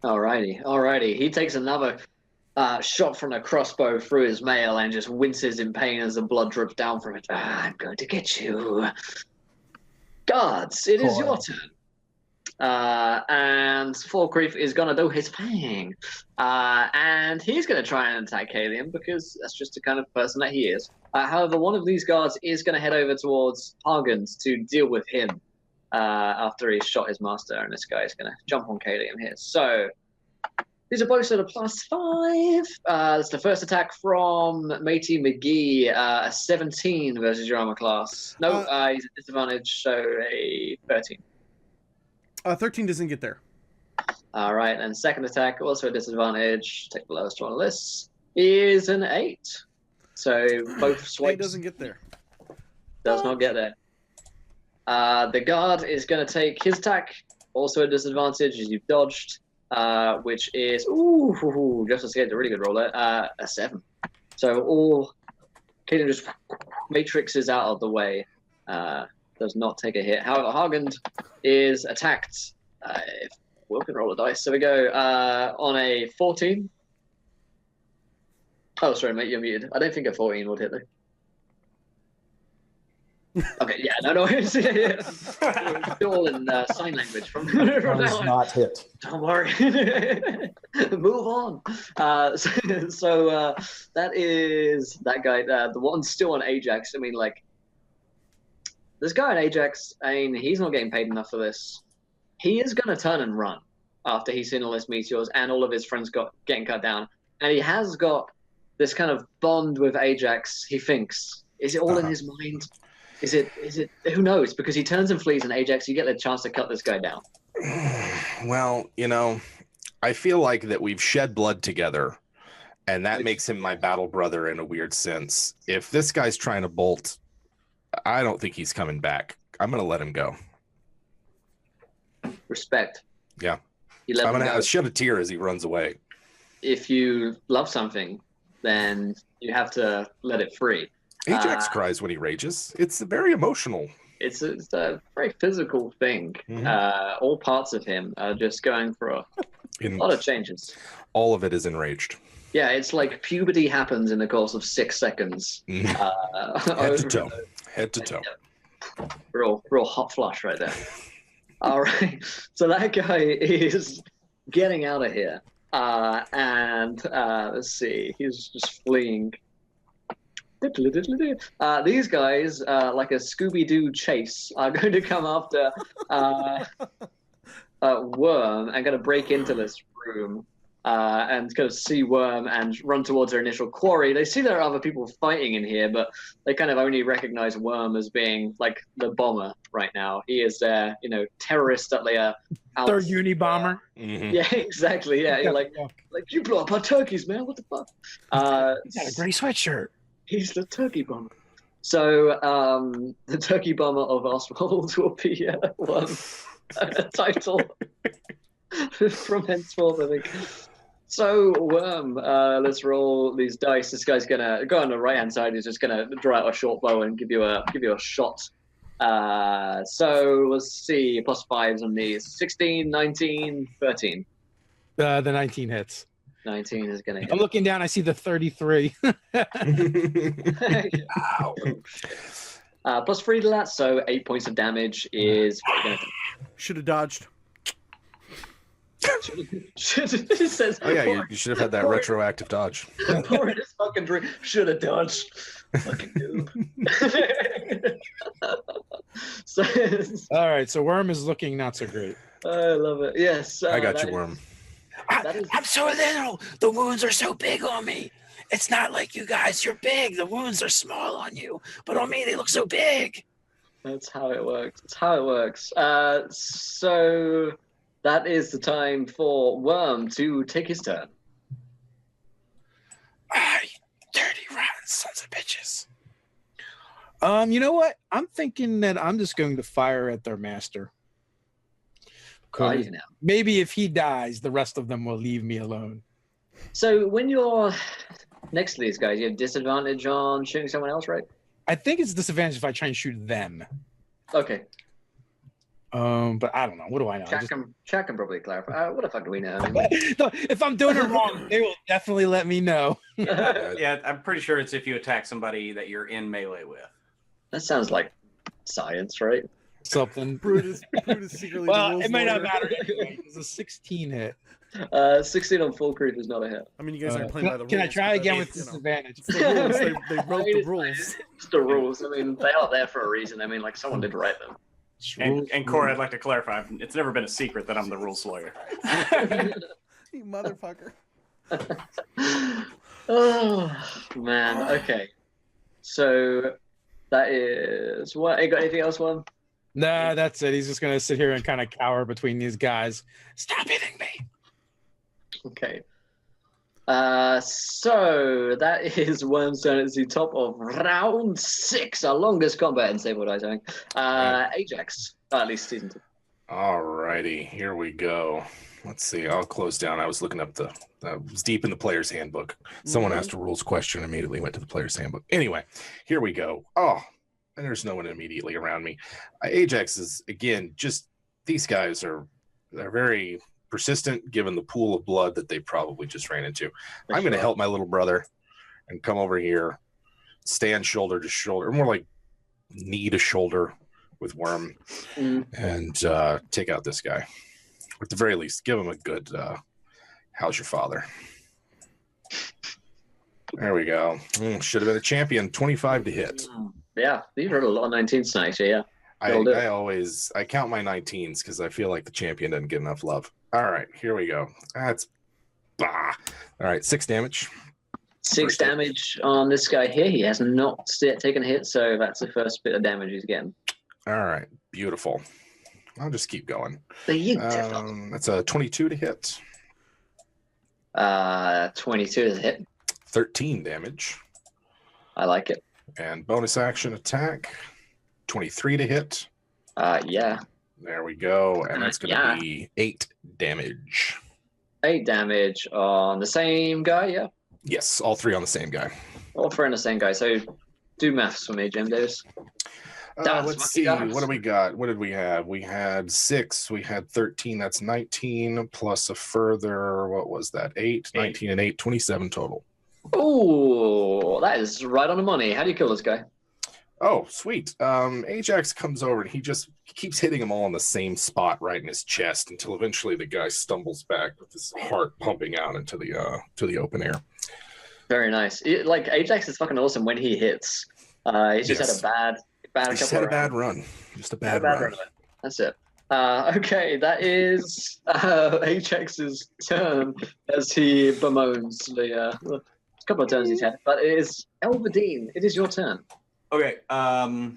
Alrighty. He takes another shot from a crossbow through his mail and just winces in pain as the blood drips down from it. I'm going to get you. Guards, it is your turn. And Falkreath is going to do his thing. And he's going to try and attack Calium because that's just the kind of person that he is. However, one of these guards is going to head over towards Hargund to deal with him after he's shot his master. And this guy is going to jump on Calium here. So these are both at a +5. That's the first attack from Matey McGee, a 17 versus your armor class. No, he's at disadvantage, so a 13. 13 doesn't get there. All right, and second attack, also a disadvantage. Take the lowest one on this. Is an 8. So both swipes. 8 doesn't get there. Does not get there. The guard is going to take his attack, also a disadvantage as you've dodged, which is, just to get a really good roll there, a 7. So all Calium just matrixes out of the way. Does not take a hit. However, Hargund is attacked. If we can roll a dice. So we go on a 14. Oh, sorry, mate, you're muted. I don't think a 14 would hit though. Okay, yeah, no. It's all in sign language from Does not hit. Don't worry. Move on. So that is that guy. The one still on Ajax. I mean, like, this guy on Ajax, I mean, he's not getting paid enough for this. He is going to turn and run after he's seen all his meteors and all of his friends getting cut down. And he has got this kind of bond with Ajax, he thinks. Is it all in his mind? Is it, who knows? Because he turns and flees, and Ajax, you get the chance to cut this guy down. Well, I feel like that we've shed blood together, And that makes him my battle brother in a weird sense. If this guy's trying to bolt, I don't think he's coming back. I'm going to let him go. Respect. Yeah. You let I'm him going go. to shed a tear as he runs away. If you love something, then you have to let it free. Ajax cries when he rages. It's very emotional. It's a very physical thing. All parts of him are just going for a lot of changes. All of it is enraged. Yeah, it's like puberty happens in the course of 6 seconds. Head to toe. Head to toe. Yeah. Real hot flush right there. All right. So that guy is getting out of here. And let's see. He's just fleeing. These guys, like a Scooby-Doo chase, are going to come after Wyrme and going to break into this room and kind of see Wyrme and run towards their initial quarry. They see there are other people fighting in here, but they kind of only recognize Wyrme as being like the bomber right now. He is their, terrorist that they are out. Third Unibomber. Yeah, exactly. Yeah, you're like you blow up our turkeys, man. What the fuck? He's got a gray sweatshirt. He's the turkey bomber. So the turkey bomber of Oswald will be one title from henceforth, I think. So Wyrme, let's roll these dice. This guy's gonna go on the right hand side. He's just gonna draw out a short bow and give you a shot. So let's see, +5s on these. 16, 19, 13. The 19 hits. 19 is gonna hit. I'm looking down. I see the 33. Wow. +3 to that, so 8 points of damage is what you're gonna Should have dodged. It says, Oh, yeah, you should have had that retroactive dodge. Pour in his fucking drink. Should have dodged. Fucking noob. So, All right, so Wyrme is looking not so great. I love it. Yes. I got you, Wyrme. I'm so little. The wounds are so big on me. It's not like you guys. You're big. The wounds are small on you, but on me they look so big. That's how it works. That's how it works. So that is the time for Wyrme to take his turn. Dirty rotten sons of bitches. You know what? I'm thinking that I'm just going to fire at their master. Are you now? Maybe if he dies, the rest of them will leave me alone. So when you're next to these guys, you have disadvantage on shooting someone else, right? I think it's disadvantage if I try and shoot them. Okay. But I don't know. What do I know? Chat can probably clarify. What the fuck do we know? No, if I'm doing it wrong, they will definitely let me know. Yeah, I'm pretty sure it's if you attack somebody that you're in melee with. That sounds like science, right? Something. Brutus secretly Well, the it may not rules matter anyway. It's a 16 hit. 16 on Falkreath is not a hit. I mean, you guys aren't playing by the rules. Can I try but again that's, with disadvantage? it's the rules. They wrote the rules. It's the rules. I mean, they are there for a reason. I mean, like, someone did write them. And Corey, I'd like to clarify, it's never been a secret that I'm the rules lawyer. You motherfucker. Oh, man. Okay. So that is what. You got anything else, one? Nah, that's it. He's just going to sit here and kind of cower between these guys. Stop hitting me. Okay. So that is Wyrme's turn. It's the top of round 6, our longest combat in Stable Dice, I think. Ajax, at least season 2. All righty, here we go. Let's see. I'll close down. I was looking up I was deep in the player's handbook. Someone asked a rules question, immediately went to the player's handbook. Anyway, here we go. Oh, and there's no one immediately around me. Ajax is, again, just these guys they're very persistent given the pool of blood that they probably just ran into. I'm going to help my little brother and come over here, stand shoulder to shoulder, more like knee to shoulder with Wyrme, and take out this guy. At the very least, give him a good how's your father? There we go. Should have been a champion. 25 to hit. Yeah, these are a lot of 19s tonight, yeah. I count my 19s because I feel like the champion doesn't get enough love. All right, here we go. That's All right, 6 damage. 6 damage on this guy here. He has not taken a hit, so that's the first bit of damage he's getting. All right, beautiful. I'll just keep going. Beautiful. That's a 22 to hit. 22 is a hit. 13 damage. I like it. And bonus action attack, 23 to hit. Yeah. There we go. And that's going to Yeah. be 8 damage. 8 damage on the same guy, yeah? Yes, all 3 on the same guy. All 3 on the same guy. So do maths for me, Jim Davis. Let's see. What do we got? What did we have? We had 6. We had 13. That's 19 plus a further, what was that? 8. 19 and 8, 27 total. Ooh, that is right on the money. How do you kill this guy? Oh, sweet. Ajax comes over and he just keeps hitting them all in the same spot right in his chest until eventually the guy stumbles back with his heart pumping out into the open air. Very nice. Like, Ajax is fucking awesome when he hits. He's just had a bad bad run. Just a bad run. That's it. Okay, that is Ajax's turn as he bemoans the couple of turns he's had. But it is Vadin. It is your turn. Okay. I'm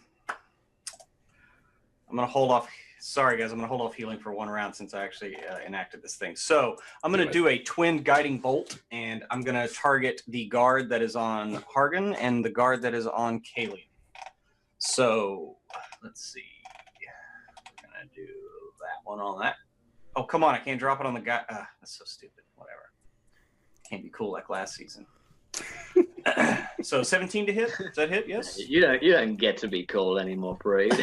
gonna hold off. Sorry, guys. I'm gonna hold off healing for 1 round since I actually enacted this thing. So I'm gonna do a twin guiding bolt, and I'm gonna target the guard that is on Hargund and the guard that is on Calium. So let's see. We're gonna do that one on that. Oh, come on! I can't drop it on the guy. That's so stupid. Whatever. Can't be cool like last season. So 17 to hit. Does that hit? Yes. You don't get to be cool anymore, Pruitt. I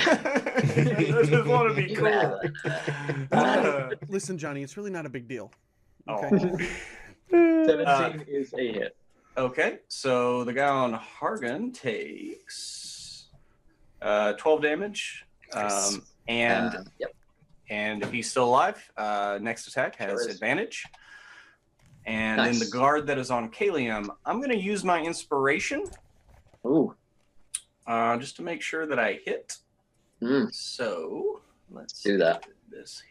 just want to be cool. Listen, Johnny, it's really not a big deal. Okay. Okay. 17 is a hit. Okay, so the guy on Hargund takes 12 damage. Nice. And if he's still alive, next attack has Sure is. advantage. And Nice. then the guard that is on Calium, I'm going to use my inspiration Ooh. just to make sure that I hit. Mm. So let's Do that. This.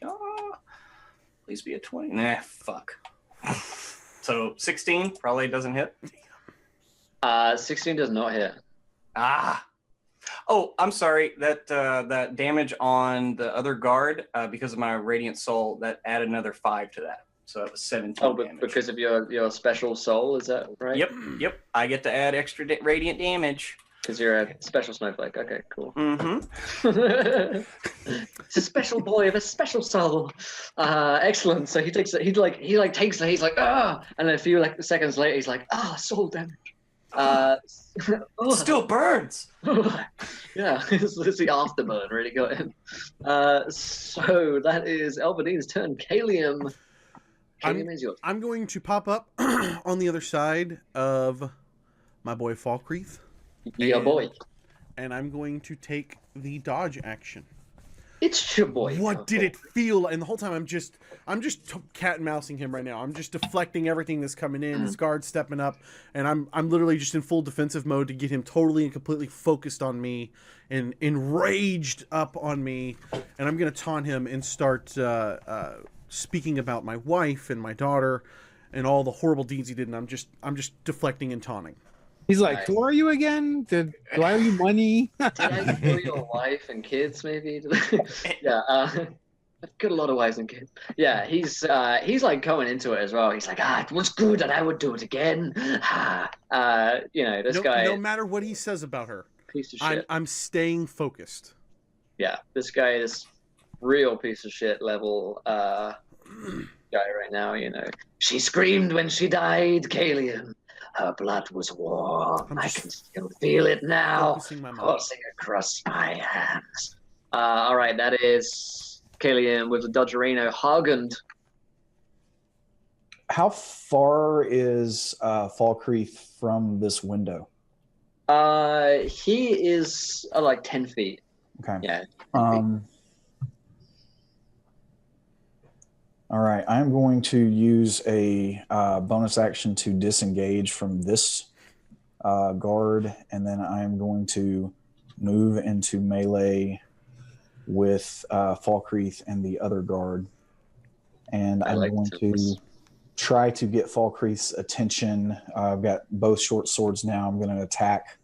Please be a 20. Nah, fuck. So 16 probably doesn't hit. 16 does not hit. Oh, I'm sorry. That damage on the other guard, because of my Radiant Soul, that added another 5 to that. So that was 17 Oh, damage. because of your special soul, is that right? Yep. I get to add extra radiant damage. Because you're a special snowflake. Okay, cool. Mm-hmm. It's a special boy with a special soul. Excellent. So he takes it. He takes it. He's like, ah, and then a few seconds later, he's like, soul damage. Still burns. Yeah, it's the afterburn really got him. So that is Vadin's turn. Calium. Calium is yours. I'm going to pop up on the other side of my boy Falkreath. Your boy. And I'm going to take the dodge action. It's your boy. What did it feel? And the whole time I'm just cat and mousing him right now. I'm just deflecting everything that's coming in. His guard's stepping up, and I'm literally just in full defensive mode to get him totally and completely focused on me and enraged up on me. And I'm gonna taunt him and start speaking about my wife and my daughter and all the horrible deeds he did. And I'm just deflecting and taunting. He's like, who are you again? Do I owe you money? Did I kill your wife and kids, maybe? Yeah, I've got a lot of wives and kids. Yeah, he's like going into it as well. He's like, it was good and I would do it again. This guy. No matter what he says about her, piece of shit. I'm staying focused. Yeah, this guy is real piece of shit level guy right now, She screamed when she died, Calium. Her blood was warm. I can still feel it now, coursing across my hands. All right, that is Calium with the Dodgerino. Hargund. How far is Falkreath from this window? He is like 10 feet. Okay. Yeah. 10 feet. All right, I'm going to use a bonus action to disengage from this guard, and then I'm going to move into melee with Falkreath and the other guard. And I'm going to try to get Falkreath's attention. I've got both short swords now. I'm going to attack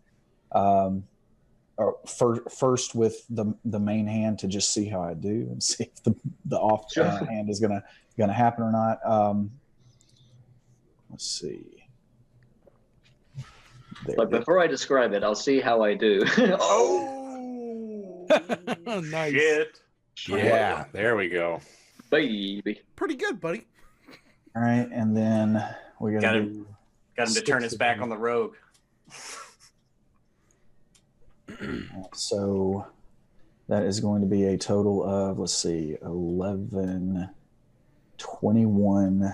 first with the main hand to just see how I do and see if the off hand is gonna happen or not. Let's see. There But we go. before I describe it, I'll see how I do. Oh, Nice. shit. Yeah, there we go. Baby. Pretty good, buddy. All right, and then we Got got to him. do Got him to turn his back on the rogue. so. That is going to be a total of, let's see, 11, 21,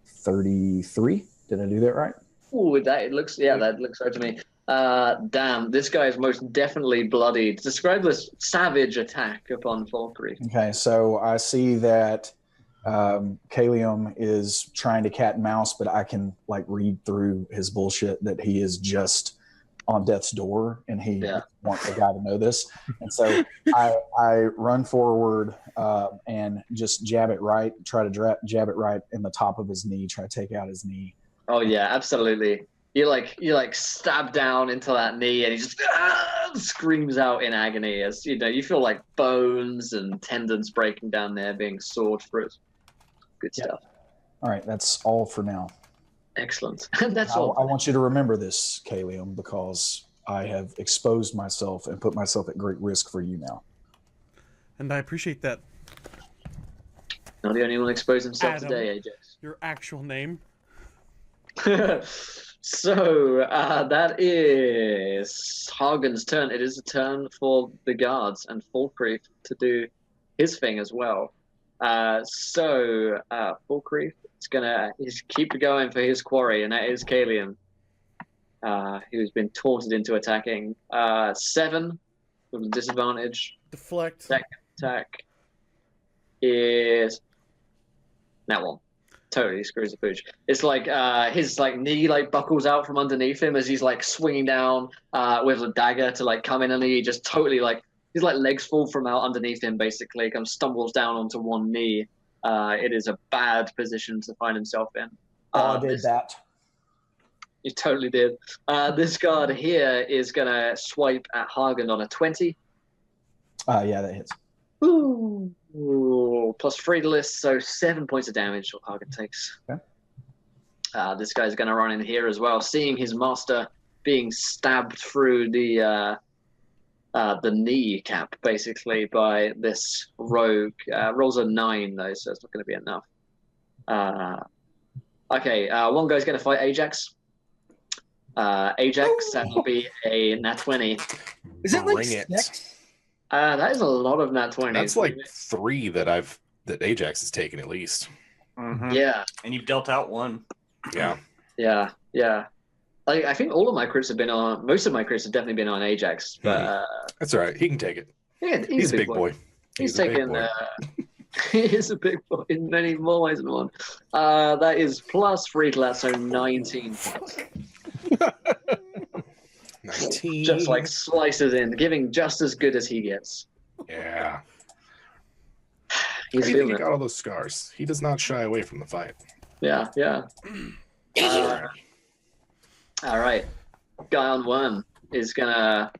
33. Did I do that right? Ooh, that looks right to me. Damn, this guy is most definitely bloodied. Describe this savage attack upon Falkreath. Okay, so I see that Calium is trying to cat and mouse, but I can like read through his bullshit that he is just on death's door, and he wants the guy to know this. And so I run forward and just jab it right, try to jab it right in the top of his knee, try to take out his knee. Oh yeah, absolutely. You stab down into that knee, and he just screams out in agony as you feel like bones and tendons breaking down there, being sawed through. Good stuff. All right, that's all for now. Excellent. That's all. I want you to remember this, Calium, because I have exposed myself and put myself at great risk for you now. And I appreciate that. Not the only one exposed himself Adam, today, Ajax. Your actual name. So that is Hargund's turn. It is a turn for the guards and Falkreath to do his thing as well. So Falkreath is gonna keep going for his quarry, and that is Calium, who's been taunted into attacking. 7 with a disadvantage. Deflect. Second attack is that one. Totally screws the pooch. It's like his knee buckles out from underneath him as he's swinging down with a dagger to come in, and he just totally his legs fall from out underneath him, basically. Kind of stumbles down onto one knee. It is a bad position to find himself in. I did that. You totally did. This guard here is gonna swipe at Hargund on a 20. Yeah, that hits. Ooh, plus 3 to list, so 7 points of damage Hargund takes. Okay. This guy's going to run in here as well, seeing his master being stabbed through the kneecap, basically, by this rogue. Rolls a 9, though, so it's not going to be enough. Okay, one guy's going to fight Ajax. Ajax, that will be a nat 20. Is it like Bring it. 6? That is a lot of nat 20s. That's like 3 that Ajax has taken at least. Mm-hmm. Yeah. And you've dealt out 1. Yeah. Yeah. I think all of my crits have been on. Most of my crits have definitely been on Ajax, but That's all right. He can take it. yeah, He's a big boy. He's a big taking. boy. He is a big boy in many more ways than one. That is plus 3 to that, so 19. 19. Just slices in, giving just as good as he gets. Yeah. He's How do you think feeling he it. got all those scars? He does not shy away from the fight. Yeah. All right. Guy on Wyrme is gonna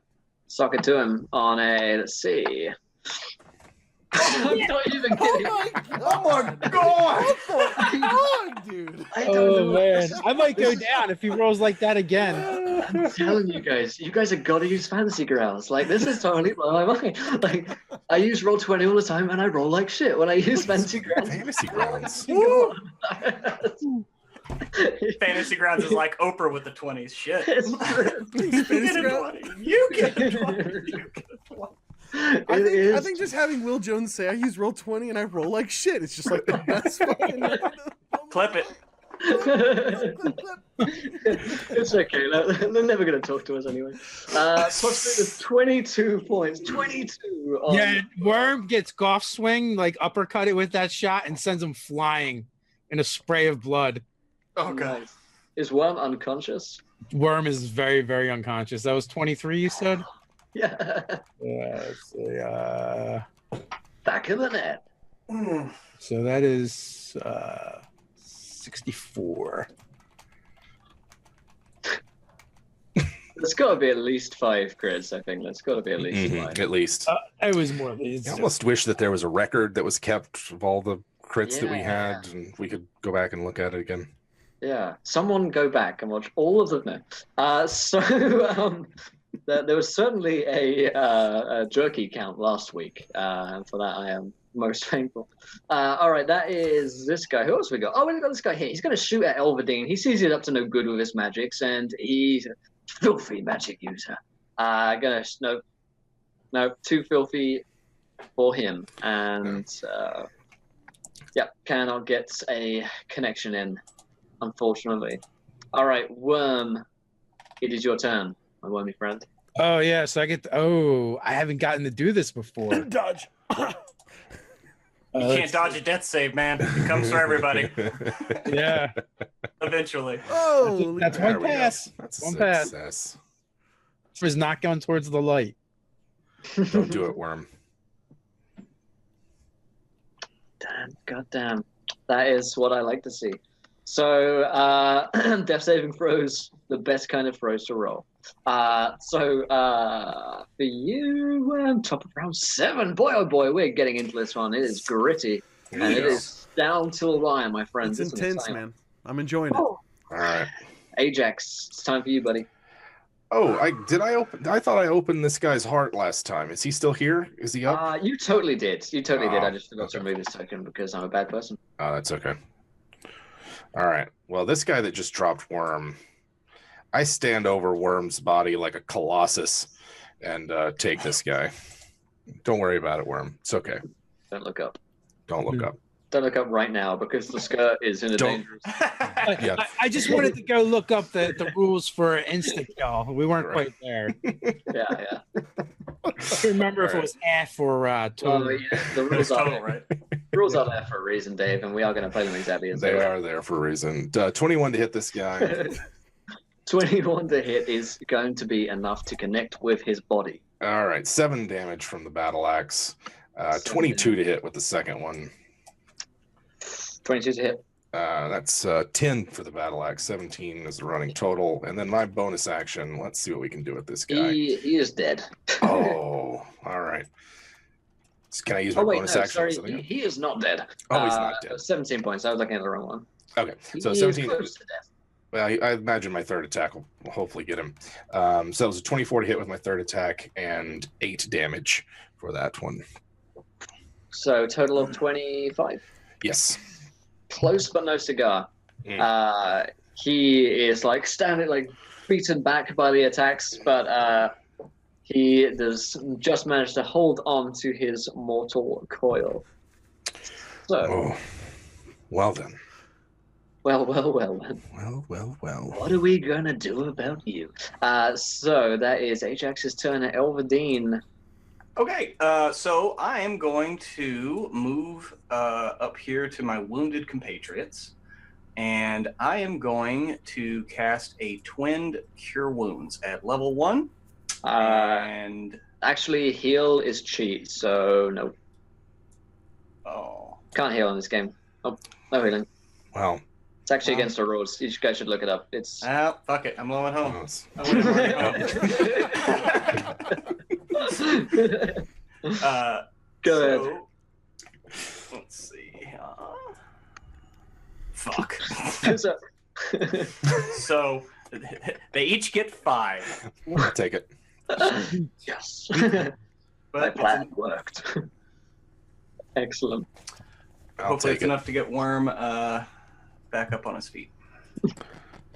sock it to him on a. Let's see. I'm not even kidding. Oh my god! What the fuck, dude? I don't Oh know. man, I might go down if he rolls like that again. I'm telling you guys have got to use fantasy grounds. This is totally blowing my mind. I use Roll20 all the time, and I roll like shit when I use fantasy grounds. Fantasy grounds. Fantasy Grounds is like Oprah with the 20s. Shit. It's true. You get a 20. You get a 20. You get a 20. I think just having Will Jones say I use Roll20 and I roll like shit. It's just the best fucking. Clip it. It's okay. They're never going to talk to us anyway. Plus is 22 points. 22. On... Yeah, Wyrme gets golf swing, uppercut it with that shot, and sends him flying in a spray of blood. Oh, God. Nice. Is Wyrme unconscious? Wyrme is very, very unconscious. That was 23, you said? Yeah. Back of the net. So that is 64. There's got to be at least 5 crits, I think. There's got to be at least 5. At least. It was more than I almost wish that there was a record that was kept of all the crits that we Yeah. had, and we could go back and look at it again. Yeah, someone go back and watch all of them now. There was certainly a jerky count last week, and for that I am most thankful. All right, that is this guy. Who else we got? Oh, we've got this guy here. He's going to shoot at Elvadine. He sees he's up to no good with his magics, and he's a filthy magic user. No, too filthy for him, and cannot get a connection in. Unfortunately. All right, Wyrme, it is your turn, my wormy friend. Oh yeah, so I get. I haven't gotten to do this before. Dodge. You can't dodge a death save, man. It comes for everybody. Yeah. Eventually. Oh, That's one pass. That's a One pass. success. For his not going towards the light. Don't do it, Wyrme. Goddamn. That is what I like to see. So, death saving throws, the best kind of throws to roll. For you, top of round 7. Boy, oh boy, we're getting into this one. It is gritty. And it is down to the wire, my friends. it's intense, man. I'm enjoying it. Oh. All right. Ajax, it's time for you, buddy. Oh, I thought I opened this guy's heart last time. Is he still here? Is he up? You totally did. You totally did. I just forgot to okay. remove this token because I'm a bad person. Oh, that's okay. All right. Well, this guy that just dropped Wyrme, I stand over Wyrme's body like a colossus and take this guy. Don't worry about it, Wyrme. It's okay. Don't look up. Don't look up. Don't look up right now because the skirt is in a Don't- dangerous. Yeah. I just wanted to go look up the rules for instant kill. We weren't Right. quite there. Yeah. I don't remember if it was half or total. Well, yeah, the rules It's are total, right? rules are there for a reason, Dave, and we are going to play them exactly as They they are there for a reason. 21 to hit this guy. 21 to hit is going to be enough to connect with his body. All right. 7 damage from the battle axe. 22 to hit with the second one. 22 to hit. That's 10 for the battle axe. 17 is the running total. And then my bonus action. Let's see what we can do with this guy. He is dead. Oh, all right. Can I use my bonus action? sorry, on something else? he is not dead. Oh, he's not dead. 17 points. I was looking at the wrong one. Okay, so He is 17. close to death. Well, I imagine my third attack will hopefully get him. So it was a 24 to hit with my third attack and 8 damage for that one. So total of 25. Yes. Close but no cigar. Mm. He is like standing, like beaten back by the attacks, but he does just manage to hold on to his mortal coil. So, Oh, well then. well. Well. What are we gonna do about you? So that is Ajax's turn at Elvadine. Okay, so I am going to move up here to my wounded compatriots, and I am going to cast a Twinned Cure Wounds at level 1. And Actually, heal is cheat, so no, oh, can't heal in this game. Oh, no healing. Well. It's actually Wow. against the rules. You guys should look it up. It's fuck it, I'm low at home. well, it's- I wouldn't worry at home. Go so, let's see. Fuck. so, So they each get 5. I'll take it. yes. My But plan worked. hopefully I'll Excellent. take it's it. enough to get Wyrme back up on his feet.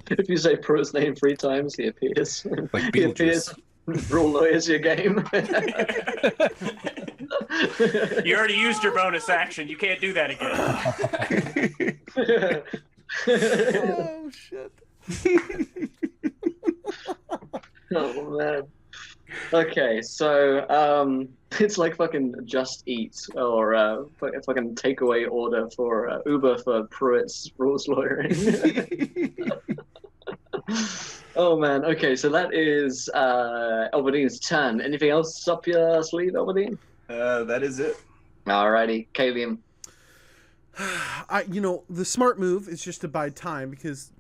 If you say Pruitt's name 3 times, he appears. Like He appears. Beetlejuice. Rule lawyers your game. You already used your bonus action. You can't do that again. Oh shit. Oh man. Okay, so it's like fucking Just Eat or fucking takeaway order for Uber for Pruitt's rules lawyering. Oh man. Okay, so that is Elvadine's turn. Anything else up your sleeve, Elvadine? That is it. Alrighty, Calium. The smart move is just to buy time because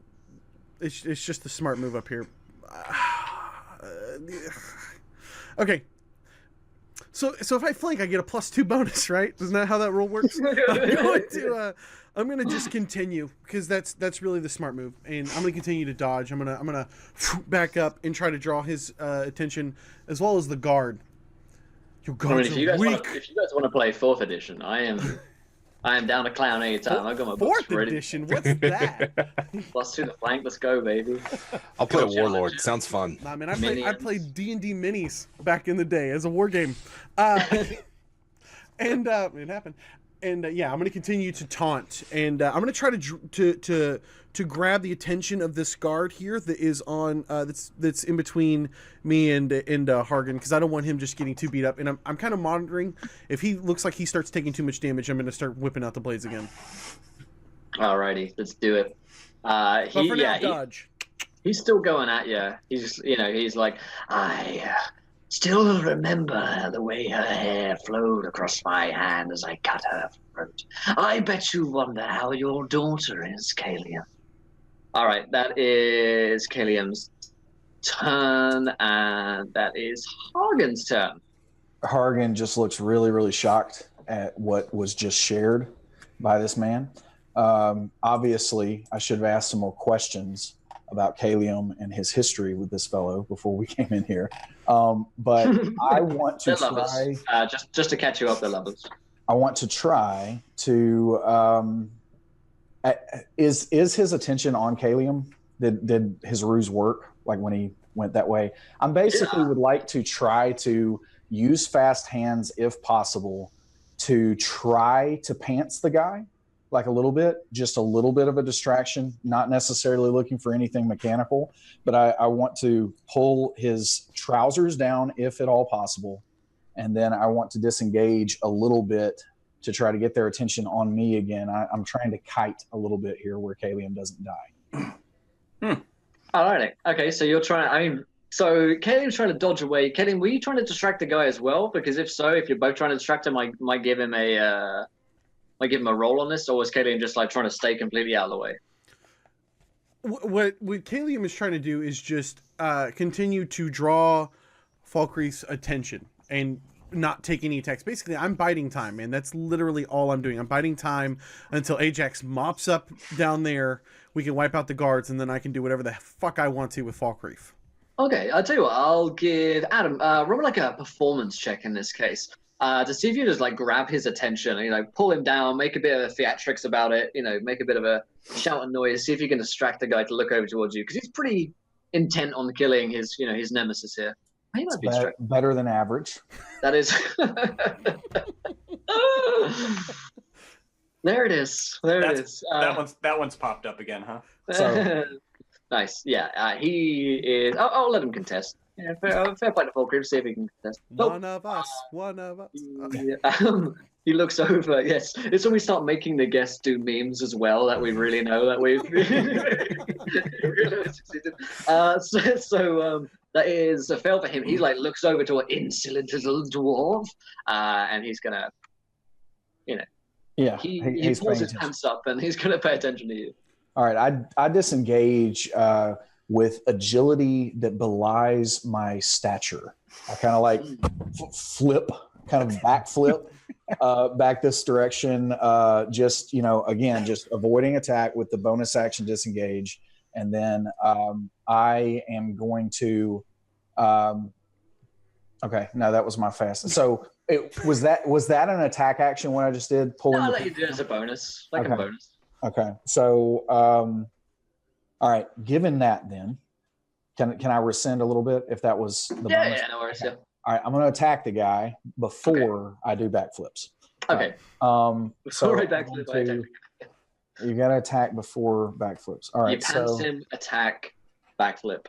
it's just the smart move up here. Okay. So if I flank, I get a +2 bonus, right? Isn't that how that rule works? I'm gonna just continue because that's really the smart move, and I'm gonna continue to dodge. I'm gonna back up and try to draw his attention as well as the guard. Your guards if you guys are weak. want to play 4th edition, I am down to clown anytime. I've got my books 4th ready. edition. What's that? +2 the flank. Let's go, baby. I'll play a Cool warlord. challenge. Sounds fun. Nah, man, I Minions. played D&D minis back in the day as a war game, and it happened. And yeah, I'm gonna continue to taunt, and I'm gonna try to grab the attention of this guard here that is on that's in between me and Hargund, because I don't want him just getting too beat up. And I'm kind of monitoring. If he looks like he starts taking too much damage, I'm gonna start whipping out the blades again. Alrighty, let's do it. But for now, dodge. He's still going at you. He's like, I still remember the way her hair flowed across my hand as I cut her throat. I bet you wonder how your daughter is, Calium. All right, that is Calium's turn, and that is Hargund's turn. Hargund just looks really, really shocked at what was just shared by this man. Obviously, I should have asked some more questions about Calium and his history with this fellow before we came in here. But I want to They're lovers. try. Just to catch you up, they're lovers. I want to try to. Is his attention on Calium? Did his ruse work? Like when he went that way? I'm basically would like to try to use fast hands if possible to try to pants the guy. Like a little bit, just a little bit of a distraction, not necessarily looking for anything mechanical, but I want to pull his trousers down if at all possible. And then I want to disengage a little bit to try to get their attention on me again. I'm trying to kite a little bit here where Calium doesn't die. All right. Okay, so you're trying, so Calium's trying to dodge away. Calium, were you trying to distract the guy as well? Because if so, if you're both trying to distract him, I might give him a roll on this, or was Calium just like trying to stay completely out of the way? What Calium is trying to do is just continue to draw Falkreath's attention and not take any attacks. Basically, I'm biding time, man. That's literally all I'm doing. I'm biding time until Ajax mops up down there. We can wipe out the guards, and then I can do whatever the fuck I want to with Falkreath. Okay, I'll tell you what. I'll give Adam roll like a performance check in this case. To see if you just like grab his attention, pull him down, make a bit of a theatrics about it, make a bit of a shout and noise, see if you can distract the guy to look over towards you, because he's pretty intent on killing his, his nemesis here. He might be distracted. Better than average. That is. There it is. It is. That one's popped up again, huh? So. Nice. Yeah. He is. I'll let him contest. Yeah, fair play to Falkreath. See if he can contest. One of us. He looks over. Yes, it's when we start making the guests do memes as well that we really know that we've really succeeded. So that is a fail for him. He looks over to an insolent little dwarf, and he's gonna, Yeah, he pulls his pants up and he's gonna pay attention to you. All right, I disengage with agility that belies my stature. I kind of flip, kind of backflip back this direction. Just again, just avoiding attack with the bonus action disengage, and then I am going to. Okay, no, that was my fastest. So was that an attack action? What I just did, pulling. No, I'll let you do it as a bonus, a bonus. Okay, so all right. Given that, then can I rescind a little bit if that was the bonus? Yeah, no worries. Okay. Yeah. All right, I'm going to attack the guy before I do backflips. Okay. So right, backflip. You got to attack before backflips. All right. You pants him, attack, backflip.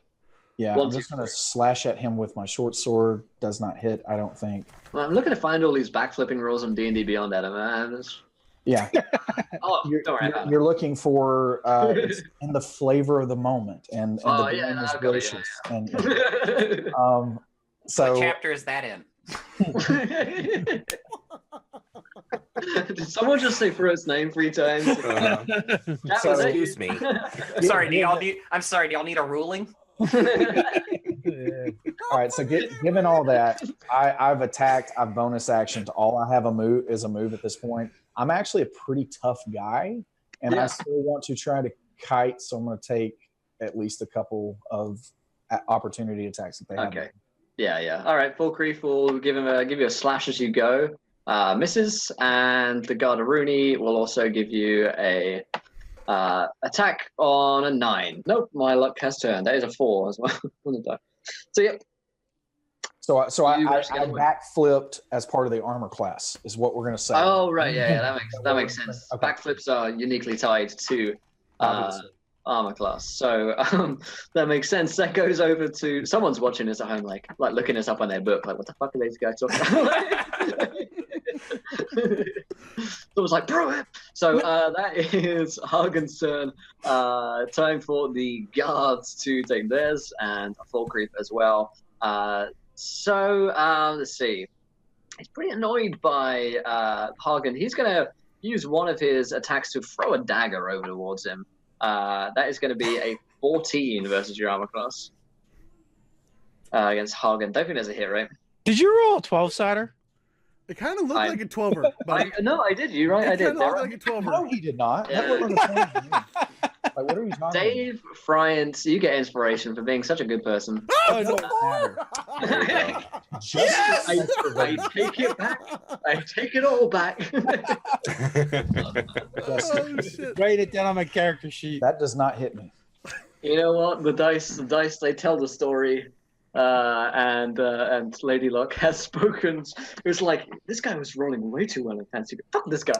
Yeah, I'm just going to slash at him with my short sword. Does not hit, I don't think. Well, I'm looking to find all these backflipping rules on D&D Beyond, Adam. Yeah. You're looking for in the flavor of the moment, and the game is gracious. So what chapter is that in? Did someone just say Pruitt's name 3 times? Excuse me. Sorry, do y'all need a ruling? All right, so given all that, I've attacked. I've bonus actioned. All I have a move at this point. I'm actually a pretty tough guy, and I still want to try to kite. So I'm going to take at least a couple of opportunity attacks that they have. Okay. Yeah. All right. Falkreath will give you a slash as you go. Misses, and the Gardaruni will also give you a attack on a 9. Nope, my luck has turned. That is a 4 as well. So yep. So I backflipped as part of the armor class, is what we're going to say. Oh right, yeah, that makes sense. Okay. Backflips are uniquely tied to armor class, so that makes sense. That goes over to someone's watching this at home, like looking this up on their book, like what the fuck are these guys talking about? Someone's like Pruitt. So that is Hargund's turn. Time for the guards to take theirs, and a Falkreath as well. So let's see. He's pretty annoyed by Hargund. He's going to use one of his attacks to throw a dagger over towards him. That is going to be a 14 versus your armor class against Hargund. Don't think there's a hit, right? Did you roll a 12-sider? It kind of looked like a 12er. No, I did. You're right. I did. It kind of looked like a 12er. No, he did not. Yeah. That looked like a 20 to me. Like, what are you talking Dave Friant, you get inspiration for being such a good person. Oh, no. about? Yes! I take it back. I take it all back. Oh, shit. Write it down on my character sheet. That does not hit me. You know what? The dice, they tell the story. And Lady Luck has spoken. It was like, this guy was rolling way too well in fantasy. Fuck this guy.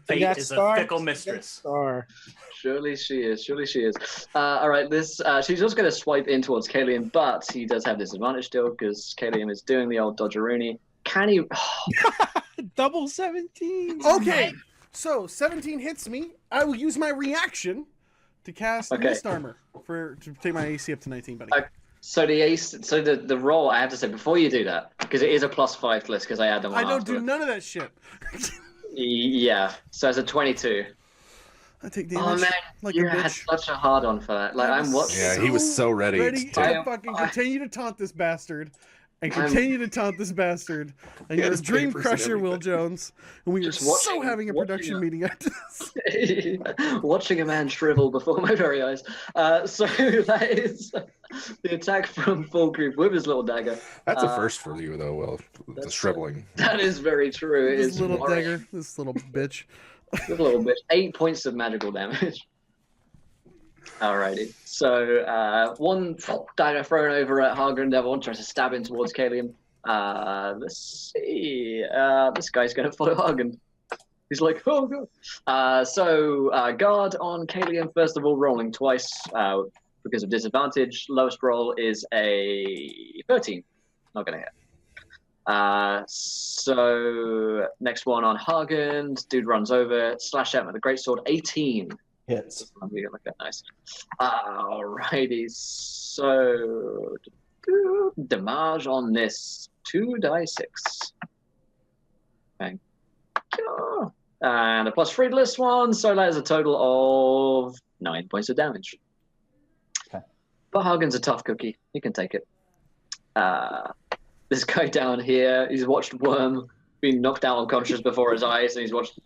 Fate is a fickle mistress. Surely she is. All right, she's just going to swipe in towards Calium, but he does have disadvantage still because Calium is doing the old dodgeroonie. Can he? Double 17. Okay, so 17 hits me. I will use my reaction to cast Mist Armor to take my AC up to 19, buddy. So the roll, I have to say before you do that, because it is a +5 list because I add them on. I don't afterwards. do none of that shit. Yeah, so it's a 22. I take damage. Oh man, like you a had bitch. such a hard on for that. Like I'm watching. Yeah, he was so ready. to fucking continue to taunt this bastard. And continue to taunt this bastard. And you're a dream crusher, Will Jones. And we are so having a production meeting after this. Watching a man shrivel before my very eyes. So that is the attack from Falkreath with his little dagger. That's a first for you, though, Will. The shriveling. That is very true. This little dagger. This little bitch. This little bitch. 8 points of magical damage. Alrighty, so one dagger thrown over at Hargund, the other one tries to stab in towards Calium. Let's see, this guy's going to follow Hargund. He's like, oh god. So guard on Calium, first of all, rolling twice because of disadvantage. Lowest roll is a 13. Not going to hit. So next one on Hargund, dude runs over, slash out with a greatsword, 18. Hits. Look at nice. Alrighty, so damage on this 2d6. Thank you. And a +3 to this one, so that is a total of 9 points of damage. Okay. But Hargund's a tough cookie. He can take it. This guy down here, he's watched Wyrme being knocked out unconscious before his eyes, and he's watched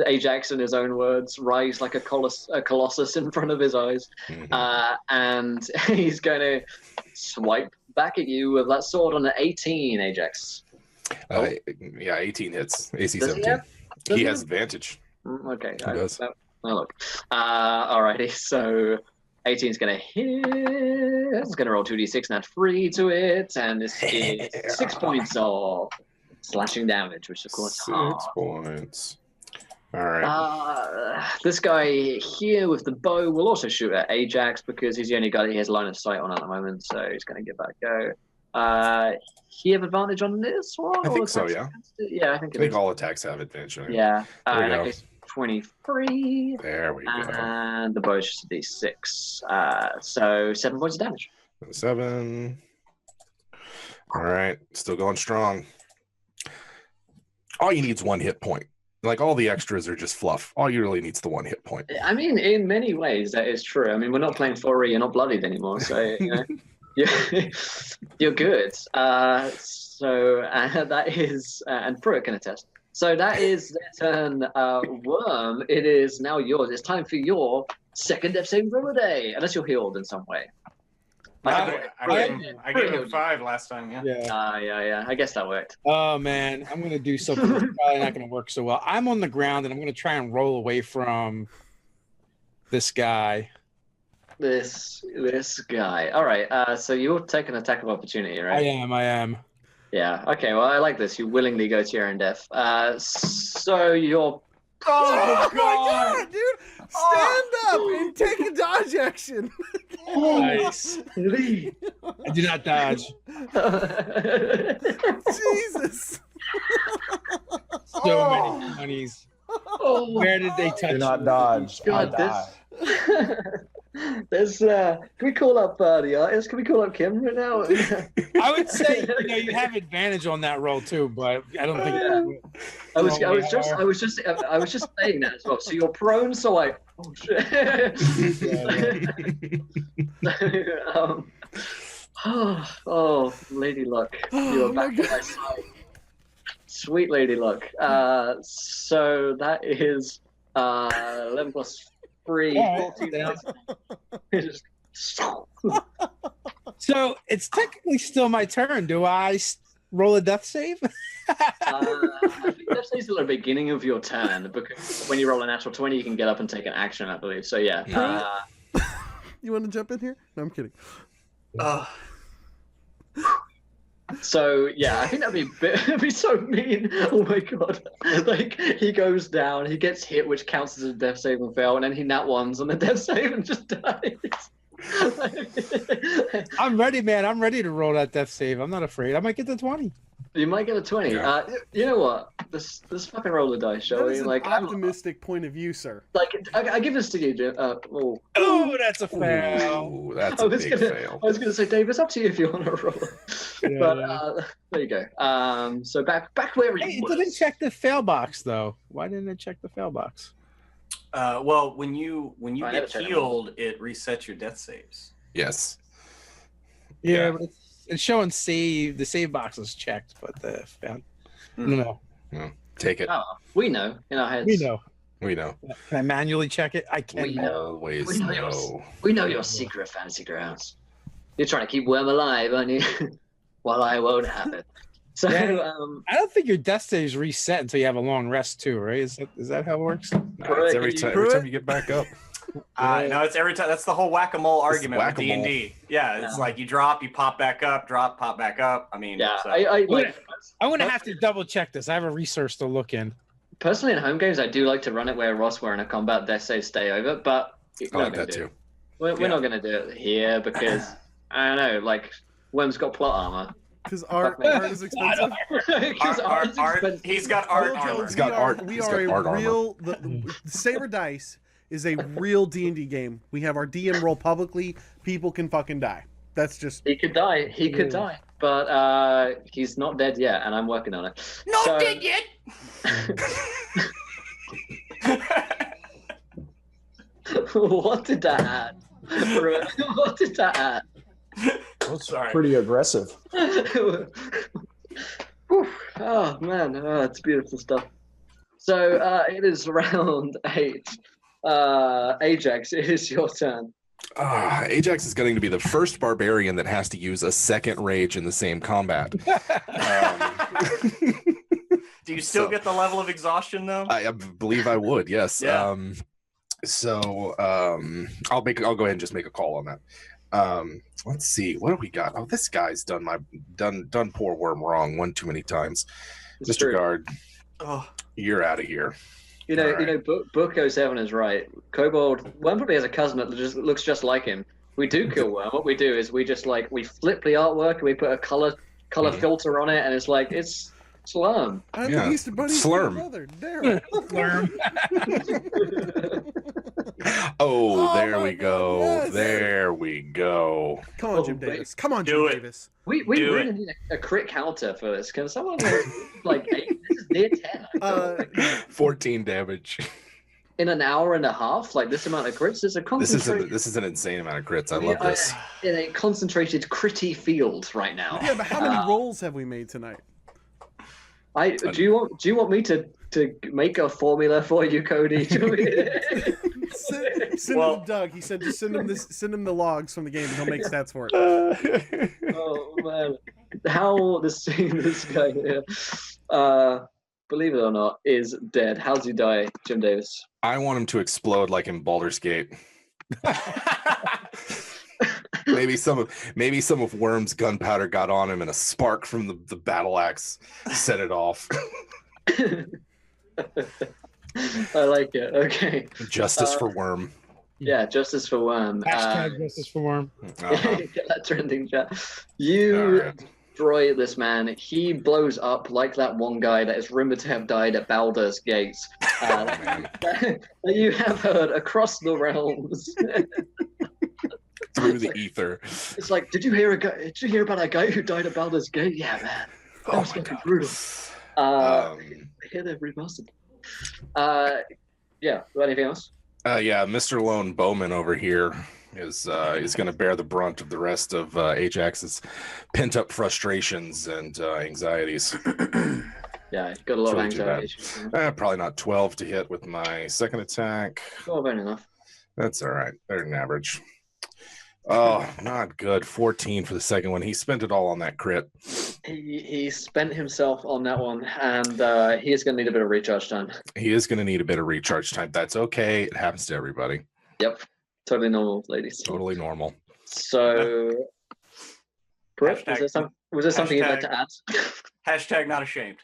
Ajax, in his own words, rise like a colossus in front of his eyes. Mm-hmm. And he's going to swipe back at you with that sword on an 18, Ajax. Yeah, 18 hits. AC 17. He has advantage. Okay. He does. Look. Alrighty, so 18 is going to hit. It's going to roll 2d6 and add 3 to it. And this is 6 points of slashing damage, which of course 6 points. All right. This guy here with the bow will also shoot at Ajax because he's the only guy that he has line of sight on at the moment, so he's going to give that a go. He have advantage on this one? I think so, yeah. Yeah, I think all attacks have advantage. Yeah. There we go. 23. There we go. And the bow is just a d6. So 7 points of damage. 7. All right. Still going strong. All you need is 1 hit point. Like all the extras are just fluff. All you really need is the 1 hit point. I mean, in many ways, that is true. I mean, we're not playing 4E, you're not bloodied anymore, so you're good. That is, and Pruitt can attest. So that is their turn. Wyrme, it is now yours. It's time for your second death saving throw of the day, unless you're healed in some way. I gave him 5 last time. Yeah. Yeah. I guess that worked. Oh man, I'm gonna do something that's probably not gonna work so well. I'm on the ground and I'm gonna try and roll away from this guy. This guy. All right. So you'll take an attack of opportunity, right? I am. Yeah. Okay. Well, I like this. You willingly go to your own death. So you're. Oh my god, dude! Stand up and take a dodge action. Nice. I do not dodge. Jesus. So many honeys. Where did they touch Do not me? dodge. God, I die. There's can we call up the artist? Can we call up Kim right now? I would say you have advantage on that roll too, but I don't think. I was just saying that as well. So you're prone, so I. Oh shit. Lady Luck, you are back at my side. Sweet Lady Luck. So that is 11 plus 3, 14. So it's technically still my turn. Do I roll a death save? I think death save's at the beginning of your turn, because when you roll a natural 20, you can get up and take an action, I believe. So yeah. You want to jump in here? No, I'm kidding. So yeah, I think that'd be so mean. Oh my god! Like he goes down, he gets hit, which counts as a death save and fail, and then he nat ones on the death save and just dies. I'm ready, man. I'm ready to roll that death save. I'm not afraid. I might get the 20. You might get a 20. Yeah. You know what? Let's fucking roll the dice, shall That we? is an Like optimistic point of view, sir. I give this to you, Jim. Oh, that's a fail. Ooh, that's a big fail. I was gonna say, Dave, it's up to you if you want to roll. Yeah. But there you go. So back where Hey, you it didn't check the fail box though. Why didn't it check the fail box? Well, when you I get never checked healed, it resets your death saves. Yes. Yeah, but it's showing save. The save box is checked, but the fail. No. Take it. Oh, we know in our heads. We know. We know. Can I manually check it? I can. We know. Always We know know. We know your secret fantasy grounds. You're trying to keep Wyrme alive, aren't you? Well, I won't have it. So, Yeah. I don't think your death saves reset until you have a long rest too, right? Is that how it works? No, it's every time you get back up. No, it's every time. That's the whole whack-a-mole argument with whack-a-mole. D&D. Yeah, it's like you drop, you pop back up, drop, pop back up. I mean, yeah, so- I'm gonna have to double check this. I have a research to look in. personally in home games, I do like to run it where Ross were in a combat death save stay over, but I like that too. We're not going to do it here because I don't know, like Wyrme's got plot armor. Because art is expensive. Art, he's got art Jojo, armor. He's got art. We He's are got art a armor. real. The Saber Dice is a real D&D game. We have our DM roll publicly. People can fucking die. That's just. He could die. He could die. But he's not dead yet, and I'm working on it. Not dead yet. What did that add? What did that add? Oh, sorry. Pretty aggressive. Whew. Oh man, it's beautiful stuff. So it is round 8. Ajax, it is your turn. Ajax is going to be the first barbarian that has to use a second rage in the same combat. Do you still get the level of exhaustion though? I believe I would, yes. Yeah. I'll go ahead and just make a call on that. Let's see, what do we got? Oh, this guy's done poor Wyrme wrong one too many times. It's Mr. true. Guard, Oh, you're out of here. You know, Alright. Book 07 is right. Kobold, Wyrme probably has a cousin that just looks just like him. We do kill Wyrme. What we do is we just we flip the artwork and we put a color filter on it, and it's like it's Wyrme. I'm Yeah. the Easter Bunny's Slurm. brother, Daryl. Oh, there my we God, go. yes. There we go. Come on, Jim Davis. Come on, Jim Do it. Davis. We Do really it. need a crit counter for this. Can someone like 8? This is near 10. I thought. 14 damage. In an hour and a half, like this amount of crits is a concentrated. This is an insane amount of crits. I love this. In a concentrated critty field right now. Yeah, but how many rolls have we made tonight? Do you want me to make a formula for you, Cody? Send him to Doug. He said just send him the logs from the game and he'll make stats for it. Oh man, how this guy here, believe it or not, is dead. How's he die, Jim Davis? I want him to explode like in Baldur's Gate. maybe some of Wyrme's gunpowder got on him, and a spark from the battle axe set it off. I like it. Okay. Justice for Wyrme. Yeah, justice for Wyrme. Hashtag justice for Wyrme. Get that trending chat. You destroy this man. He blows up like that one guy that is rumored to have died at Baldur's Gate. You have heard across the realms. Through the ether. It's like, did you hear about a guy who died at Baldur's Gate? Yeah, man. That was fucking brutal. I hear they've remastered. Yeah. Anything else? Yeah, Mr. Lone Bowman over here is going to bear the brunt of the rest of Ajax's pent-up frustrations and anxieties. Yeah, got a lot of It's really anxiety issues. Probably not 12 to hit with my second attack. Oh, fair enough. That's all right. Better than average. Oh, not good. 14 for the second one. He spent it all on that crit. He spent himself on that one, and he is going to need a bit of recharge time. He is going to need a bit of recharge time. That's okay. It happens to everybody. Yep. Totally normal, ladies. Totally normal. So, Pruitt, was there something you'd like to add? Hashtag not ashamed.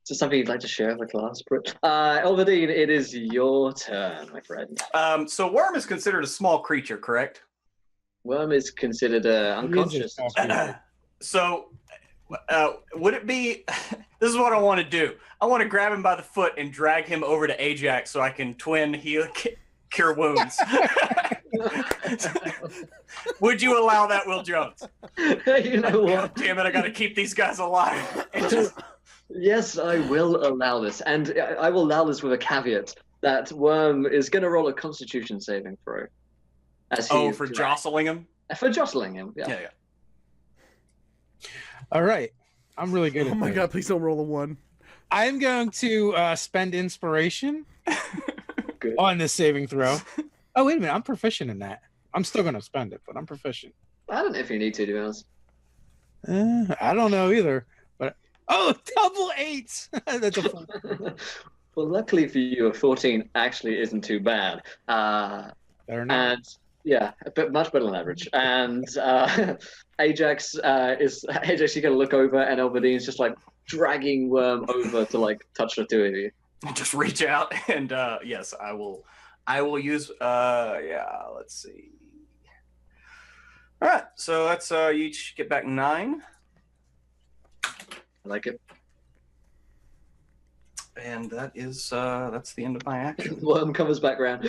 So something you'd like to share with the class, Pruitt? Elvadine, it is your turn, my friend. So Wyrme is considered a small creature, correct? Wyrme is considered unconscious. So would it be... This is what I want to do. I want to grab him by the foot and drag him over to Ajax so I can twin heal, cure wounds. Would you allow that, Will Jones? You know what? God damn it, I got to keep these guys alive. Yes, I will allow this. And I will allow this with a caveat that Wyrme is going to roll a constitution saving throw. For jostling him? For jostling him, yeah. Yeah. All right. I'm really good at Oh my this. God, please don't roll a 1. I'm going to spend inspiration Good. on this saving throw. Oh, wait a minute. I'm proficient in that. I'm still going to spend it, but I'm proficient. I don't know if you need to be honest. I don't know either. But double 8s. That's a fun. Well, luckily for you, a 14 actually isn't too bad. Better not. And yeah, but much better than average. And Ajax, you're gonna look over, and Elvadine's just like dragging Wyrme over to like touch the two of you. Just reach out and yes, I will use let's see. All right, so that's you each get back 9. I like it. And that is that's the end of my action. Wyrme comes back around.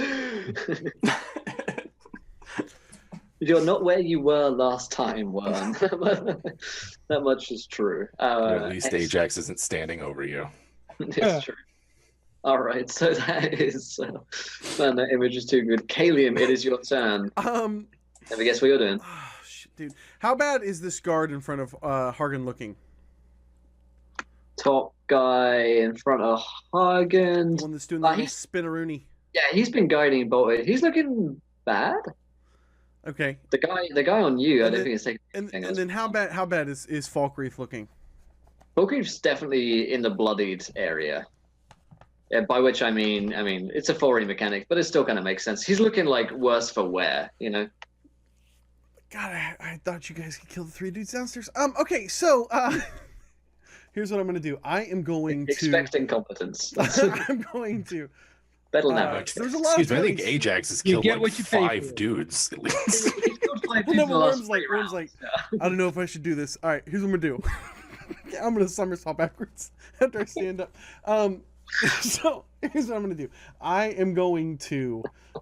You're not where you were last time, Wyrme. That much is true. At least Ajax isn't standing over you. It's true. All right, so that is man, that image is too good. Calium, it is your turn. Let me guess what you're doing. Oh, shit, dude. How bad is this guard in front of Hargund looking? Top guy in front of Hargund. The one that's doing the little spinneroonie. Yeah, he's been guiding Bolted. He's looking bad. Okay. The guy on you, I don't think it's taking And anything. then how bad is Falkreath looking? Falkreath's definitely in the bloodied area. Yeah, by which I mean it's a 4E mechanic, but it still kind of makes sense. He's looking like worse for wear, you know. God, I thought you guys could kill the 3 dudes downstairs. Okay, so here's what I'm gonna do. I am going to expect incompetence. I'm going to Better than average. There's a lot Excuse of me, I think things. Ajax has You killed get like what you pay 5 for. dudes at least. Well, no, Worm's like, I don't know if I should do this. All right, here's what I'm gonna do. I'm gonna somersault backwards after I stand up. So Here's what I'm gonna do. I'm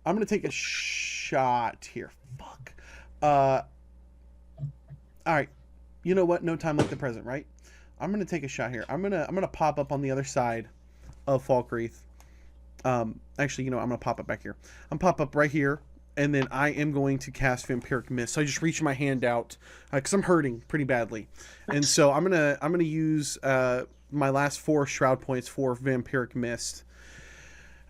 gonna take a shot here. Fuck. All right. You know what? No time like the present, right? I'm gonna take a shot here. I'm gonna pop up on the other side of Falkreath. Actually, I'm gonna pop up back here. I'm pop up right here, and then I am going to cast Vampiric Mist. So I just reach my hand out because I'm hurting pretty badly, and so I'm gonna use my last 4 Shroud points for Vampiric Mist,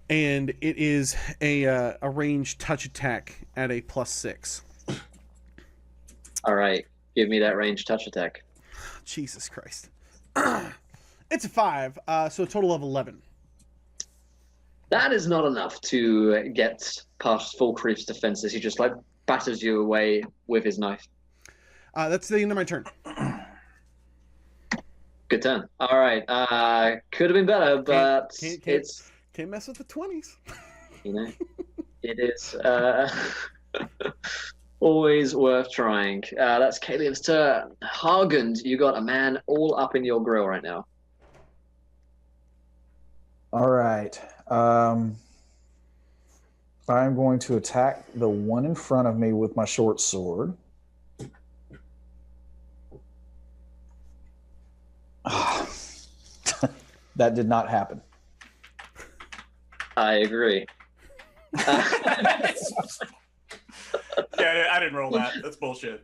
and it is a ranged touch attack at a +6. All right, give me that ranged touch attack. Jesus Christ. It's a 5, so a total of 11. That is not enough to get past Falkreath's defenses. He just batters you away with his knife. That's the end of my turn. Good turn. All right. Could have been better, but can't mess with the 20s. It is always worth trying. That's Calium's turn. Hargund, you got a man all up in your grill right now. All right. I'm going to attack the one in front of me with my short sword. That did not happen. I agree. Yeah, I didn't roll that. That's bullshit.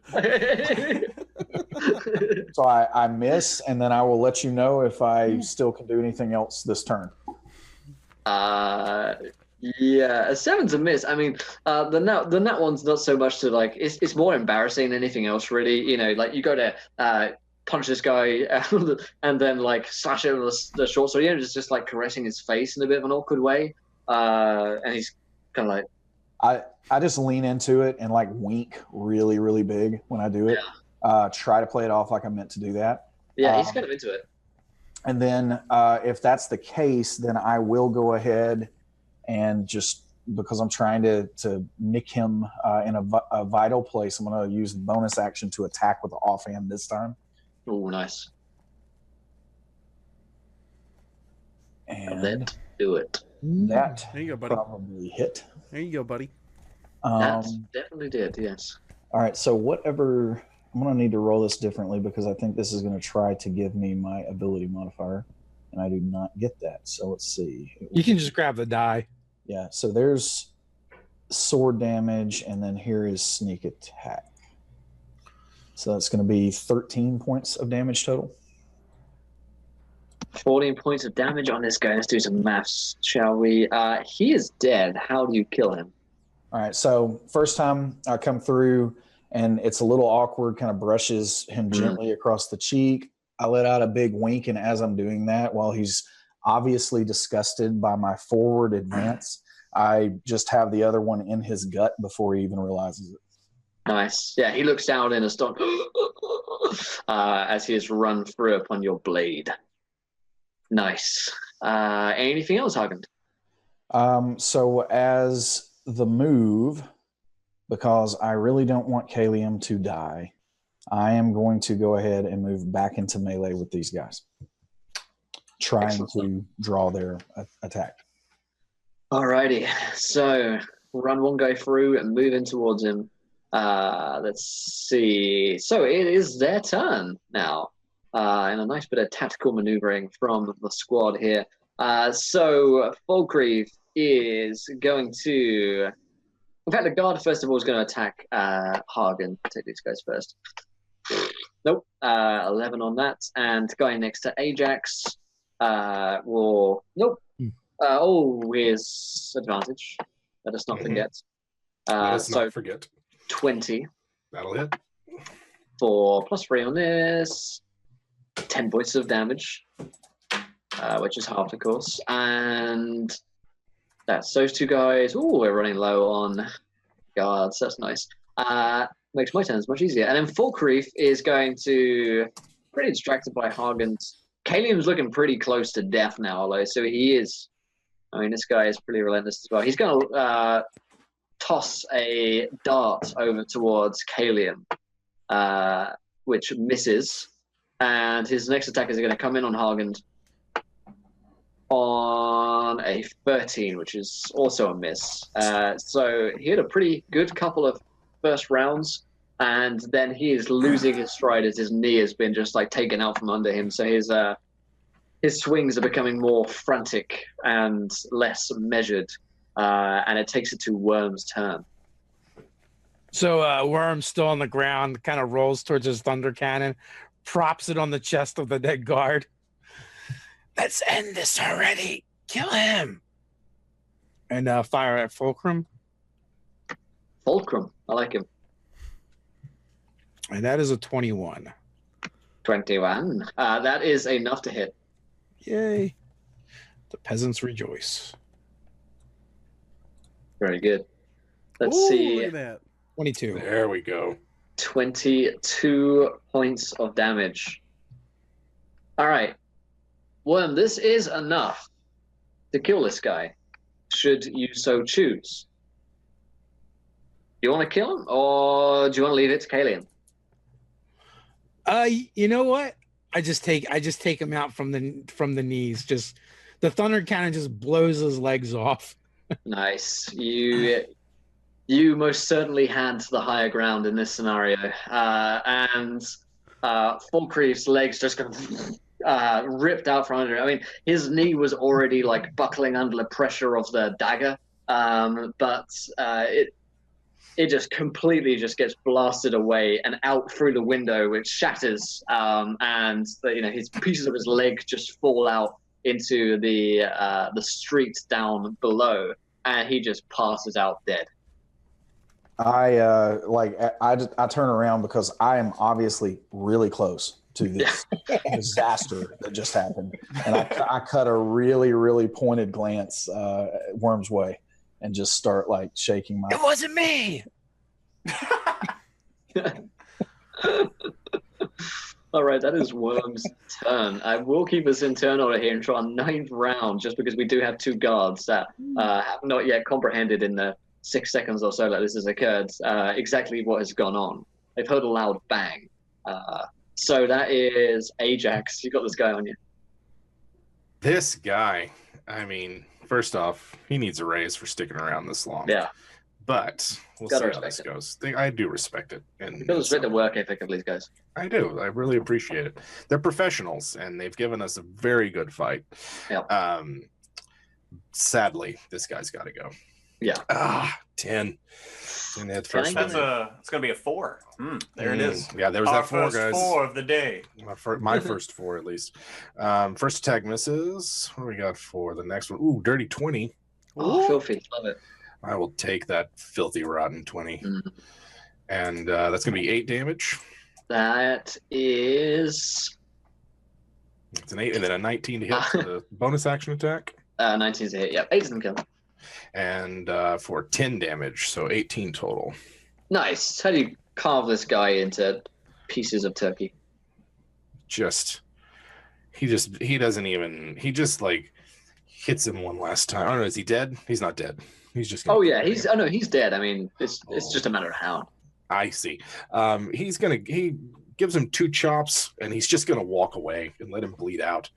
So I miss, and then I will let you know if I still can do anything else this turn. Yeah, a 7's a miss. I mean, the nat one's not so much to it's more embarrassing than anything else, really. You go to punch this guy and then slash it with the short sword. It's just caressing his face in a bit of an awkward way, and he's kind of I just lean into it and wink really, really big when I do it. Yeah. Try to play it off like I meant to do that. Yeah, he's kind of into it. And then if that's the case, then I will go ahead and just, because I'm trying to nick him in a vital place, I'm going to use the bonus action to attack with the offhand this time. Oh, nice. And let's do it. That there you go, buddy. Probably hit. There you go, buddy. That definitely did, yes. All right, so whatever, I'm going to need to roll this differently because I think this is going to try to give me my ability modifier, and I do not get that. So let's see. You can just grab the die. Yeah, so there's sword damage, and then here is sneak attack. So that's going to be 13 points of damage total. 14 points of damage on this guy. Let's do some maths, shall we? He is dead. How do you kill him? All right, so first time I come through, and it's a little awkward, kind of brushes him gently across the cheek. I let out a big wink, and as I'm doing that, while he's obviously disgusted by my forward advance, I just have the other one in his gut before he even realizes it. Nice. Yeah, he looks down in astonishment as he has run through upon your blade. Nice. Anything else, Hargund? So as the move, because I really don't want Calium to die, I am going to go ahead and move back into melee with these guys, trying to draw their attack. Alrighty, so run one guy through and move in towards him. Let's see. So it is their turn now, and a nice bit of tactical maneuvering from the squad here. So Falkreath is going to... In fact, the guard, first of all, is going to attack Hargund. Take these guys first. Nope. 11 on that. And guy next to Ajax will... Nope. Here's advantage. Let us not forget. Let us not forget. 20. That'll hit. For +3 on this. 10 points of damage, which is half, of course. And that's those two guys. Ooh, we're running low on guards. That's nice. Makes my turns much easier. And then Falkreath is going to... Pretty distracted by Hargund. Calium's looking pretty close to death now, although, so he is... I mean, this guy is pretty relentless as well. He's going to toss a dart over towards Calium, which misses. And his next attack is going to come in on Hargund. on a 13, which is also a miss. So he had a pretty good couple of first rounds, and then he is losing his stride as his knee has been just like taken out from under him. So his swings are becoming more frantic and less measured, and it takes it to Wyrme's turn. So Wyrme's still on the ground, kind of rolls towards his thunder cannon, props it on the chest of the dead guard. Let's end this already. Kill him. And fire at Fulcrum. Fulcrum, I like him. And that is a 21. 21. That is enough to hit. Yay. The peasants rejoice. Very good. Let's Ooh, see. Look at that. 22. There we go. 22 points of damage. All right. Wyrme, this is enough to kill this guy, should you so choose. Do you want to kill him, or do you want to leave it to Calium? You know what? I just take him out from the knees. Just the thunder cannon just blows his legs off. Nice. You most certainly had the higher ground in this scenario, and Falkreath's legs just got ripped out from under him. I mean, his knee was already like buckling under the pressure of the dagger, but it just completely just gets blasted away and out through the window, which shatters, and his pieces of his leg just fall out into the street down below, and he just passes out dead. I turn around because I am obviously really close to this disaster that just happened, and I cut a really, really pointed glance Wyrme's way, and just start like shaking my. It wasn't me. All right, that is Wyrme's turn. I will keep us in turn order here and try our 9th round, just because we do have 2 guards that have not yet comprehended in the 6 seconds or so that this has occurred exactly what has gone on. They've heard a loud bang. So that is Ajax. You got this guy on you. This guy, I mean, first off, he needs a raise for sticking around this long. Yeah. But we'll see how this goes. I do respect it. And you got to respect the work ethic of these guys. I do. I really appreciate it. They're professionals, and they've given us a very good fight. Yeah. Sadly, this guy's got to go. Yeah. 10. And It's gonna be a 4. There it is. Yeah, there was that 4, first guys. 4 of the day. My first 4, at least. First attack misses. What do we got for the next one? Ooh, dirty 20. Oh, filthy. Love it. I will take that filthy rotten 20. And that's gonna be 8 damage. That is. It's an 8 and then a 19 to hit for the bonus action attack. 19 to hit. Yeah, 8 doesn't kill. And for 10 damage, so 18 total. Nice. How do you carve this guy into pieces of turkey? He just like hits him one last time. I don't know, is he dead? He's not dead. He's just he's dead. I mean, it's just a matter of how. I see. He gives him 2 chops, and he's just gonna walk away and let him bleed out.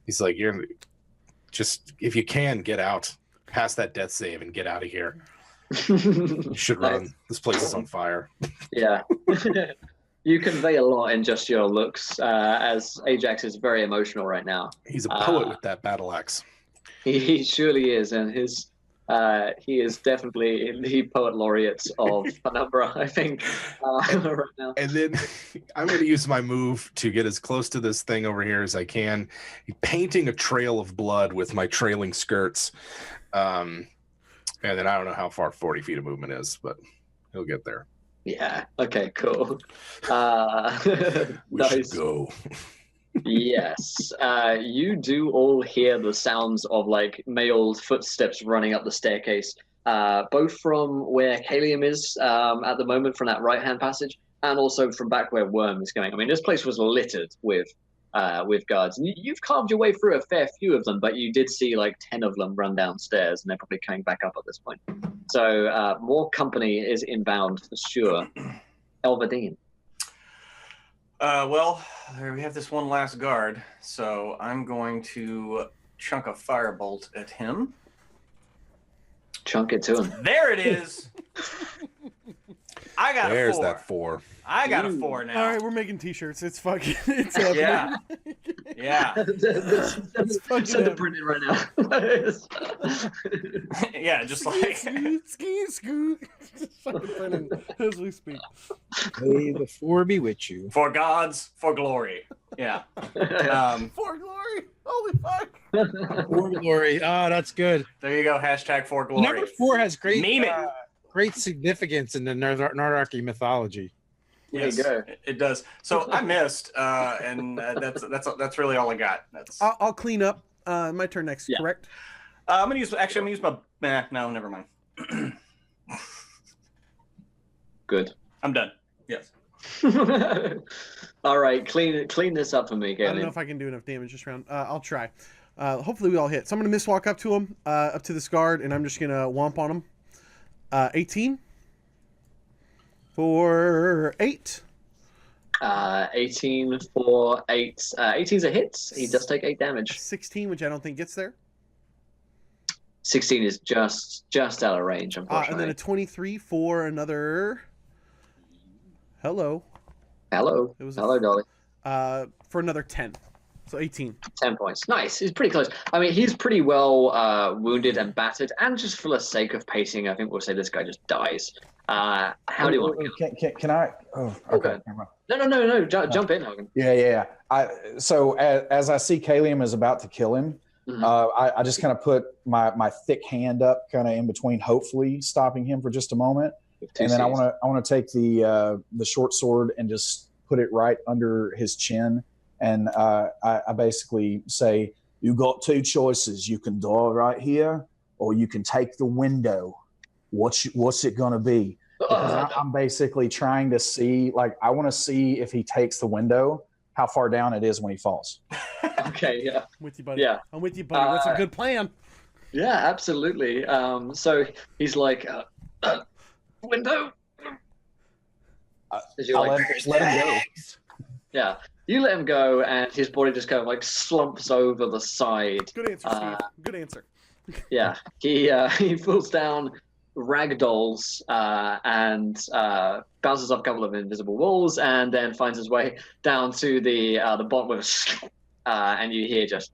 He's like, if you can, get out. Pass that death save and get out of here. You should run. Nice. This place is on fire. Yeah. You convey a lot in just your looks, as Ajax is very emotional right now. He's a poet with that battle axe. He surely is, and he is definitely the poet laureate of Penumbra, I think, right now. And then I'm going to use my move to get as close to this thing over here as I can, painting a trail of blood with my trailing skirts. And then I don't know how far 40 feet of movement is, but he'll get there. Yeah. Okay, cool. We should go. Yes. You do all hear the sounds of like mailed footsteps running up the staircase, both from where Calium is at the moment from that right-hand passage, and also from back where Wyrme is going. I mean, this place was littered with guards. And you've carved your way through a fair few of them, but you did see like 10 of them run downstairs, and they're probably coming back up at this point. So more company is inbound for sure. Vadin. Well, we have this one last guard, so I'm going to chunk of firebolt at him. Chunk it to him. There it is. I got There's a 4. that 4. I got a 4 now. All right, we're making t-shirts. It's fucking. It's happening. Yeah. Yeah. Send the print in right now. Yeah, just like Scoot. Fucking printing as we speak. May the 4 be with you. for gods, for glory. Yeah. For glory. Holy fuck. 4 glory. Oh, that's good. There you go. Hashtag for glory. Number 4 has great Meme it. great significance in the Nerdarchy mythology. There you Yes, go. it does. So I missed, and that's really all I got. That's I'll clean up. My turn next, Yeah. correct? I'm gonna use my. No, never mind. Good. I'm done. Yes. All right, clean this up for me, I don't know Galen. if I can do enough damage this round. I'll try. Hopefully we all hit. So I'm gonna miswalk up to him, up to this guard, and I'm just gonna womp on him. 18 for 8. 18 for 8. 18's a hit. He does take 8 damage. 16, which I don't think gets there. 16 is just out of range, unfortunately. And then a 23 for another. Hello. Hello. It was Hello, Dolly. For another 10. So 18. 10 points. Nice. He's pretty close. I mean, he's pretty well wounded and battered, and just for the sake of pacing, I think we'll say this guy just dies. How do you want to Can I? Oh, okay. Okay. No. Jump in, Hargund. Yeah. So as I see Calium is about to kill him, Mhm. I just kind of put my thick hand up, kind of in between, hopefully stopping him for just a moment, With 2 and then I Cs. want to take the short sword and just put it right under his chin, and I basically say, "You got 2 choices. You can die right here, or you can take the window. What's it gonna be?" Because I'm basically trying to see, like, I want to see if he takes the window, how far down it is when he falls. Okay, yeah. I'm with you, buddy. Yeah. I'm with you, buddy. What's a good plan? Yeah, absolutely. So he's like, window. As you're I'll like, let him go. yeah. You let him go, and his body just kind of like slumps over the side. Good answer, Steve. Good answer. Yeah, he falls down, ragdolls, and bounces off a couple of invisible walls, and then finds his way down to the bottom of and you hear just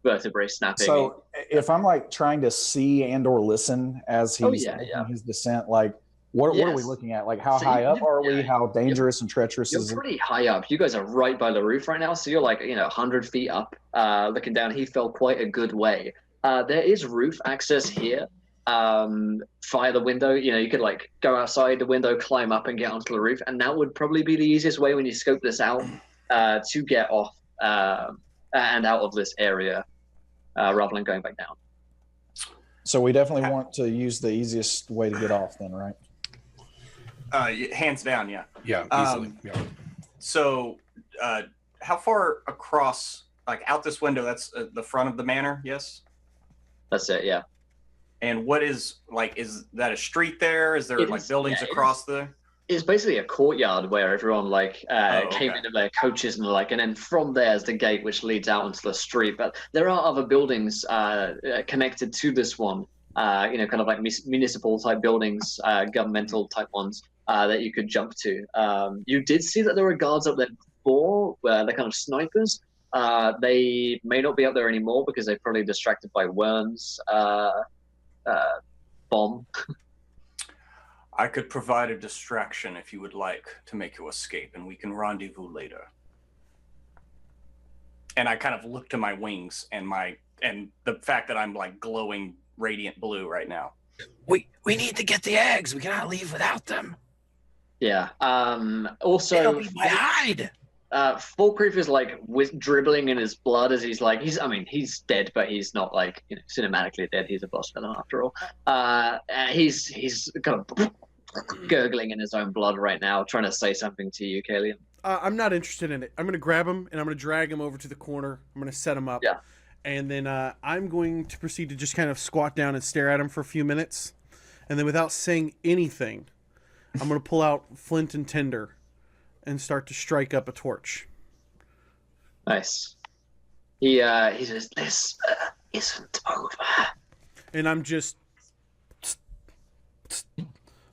vertebrae snapping. So if I'm like trying to see and or listen as he's yeah. making his descent, like what are we Yes. looking at? Like how So high you- up are we? yeah. How dangerous and treacherous You're is it? pretty high up. You guys are right by the roof right now, so you're like 100 feet up, looking down. He fell quite a good way. There is roof access here via the window. You could like go outside the window, climb up, and get onto the roof, and that would probably be the easiest way when you scope this out to get off and out of this area, rather than going back down. So we definitely want to use the easiest way to get off then, right? Hands down, yeah. Yeah, easily. Yeah. So, how far across, like out this window? That's the front of the manor, yes. That's it. Yeah. And what is that a street there? Is there It like is, buildings yeah, across the? It's basically a courtyard where everyone came okay. into their coaches and and then from there's the gate which leads out onto the street. But there are other buildings connected to this one, kind of like municipal type buildings, governmental type ones that you could jump to. You did see that there were guards up there before, where they're kind of snipers. They may not be up there anymore because they're probably distracted by Wyrme's bomb. I could provide a distraction if you would like to make your escape, and we can rendezvous later. And I kind of look to my wings and the fact that I'm like glowing radiant blue right now. We need to get the eggs. We cannot leave without them. Yeah. Also, It'll be my hide. Falkreath is like dribbling in his blood as he's dead, but he's not like cinematically dead. He's a boss villain after all. He's kind of gurgling in his own blood right now, trying to say something to you, Calium. I'm not interested in it. I'm going to grab him, and I'm going to drag him over to the corner. I'm going to set him up. Yeah. And then I'm going to proceed to just kind of squat down and stare at him for a few minutes. And then without saying anything, I'm going to pull out flint and tinder and start to strike up a torch. Nice. He says, isn't over. And I'm just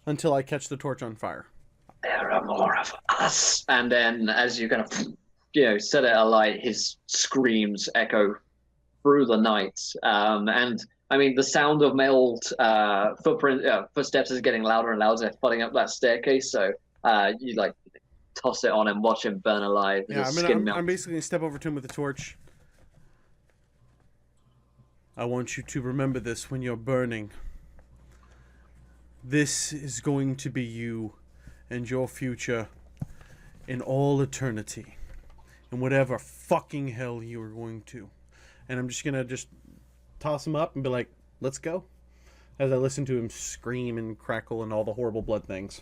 until I catch the torch on fire. There are more of us. And then as you kind of, set it alight, his screams echo through the night. And I mean, the sound of male footsteps is getting louder and louder. They're flooding up that staircase. So you like toss it on and watch him burn alive. Yeah, I'm basically gonna step over to him with the torch. I want you to remember this when you're burning. This is going to be you and your future in all eternity. In whatever fucking hell you are going to. And I'm just gonna toss him up and be like, let's go. As I listen to him scream and crackle and all the horrible blood things.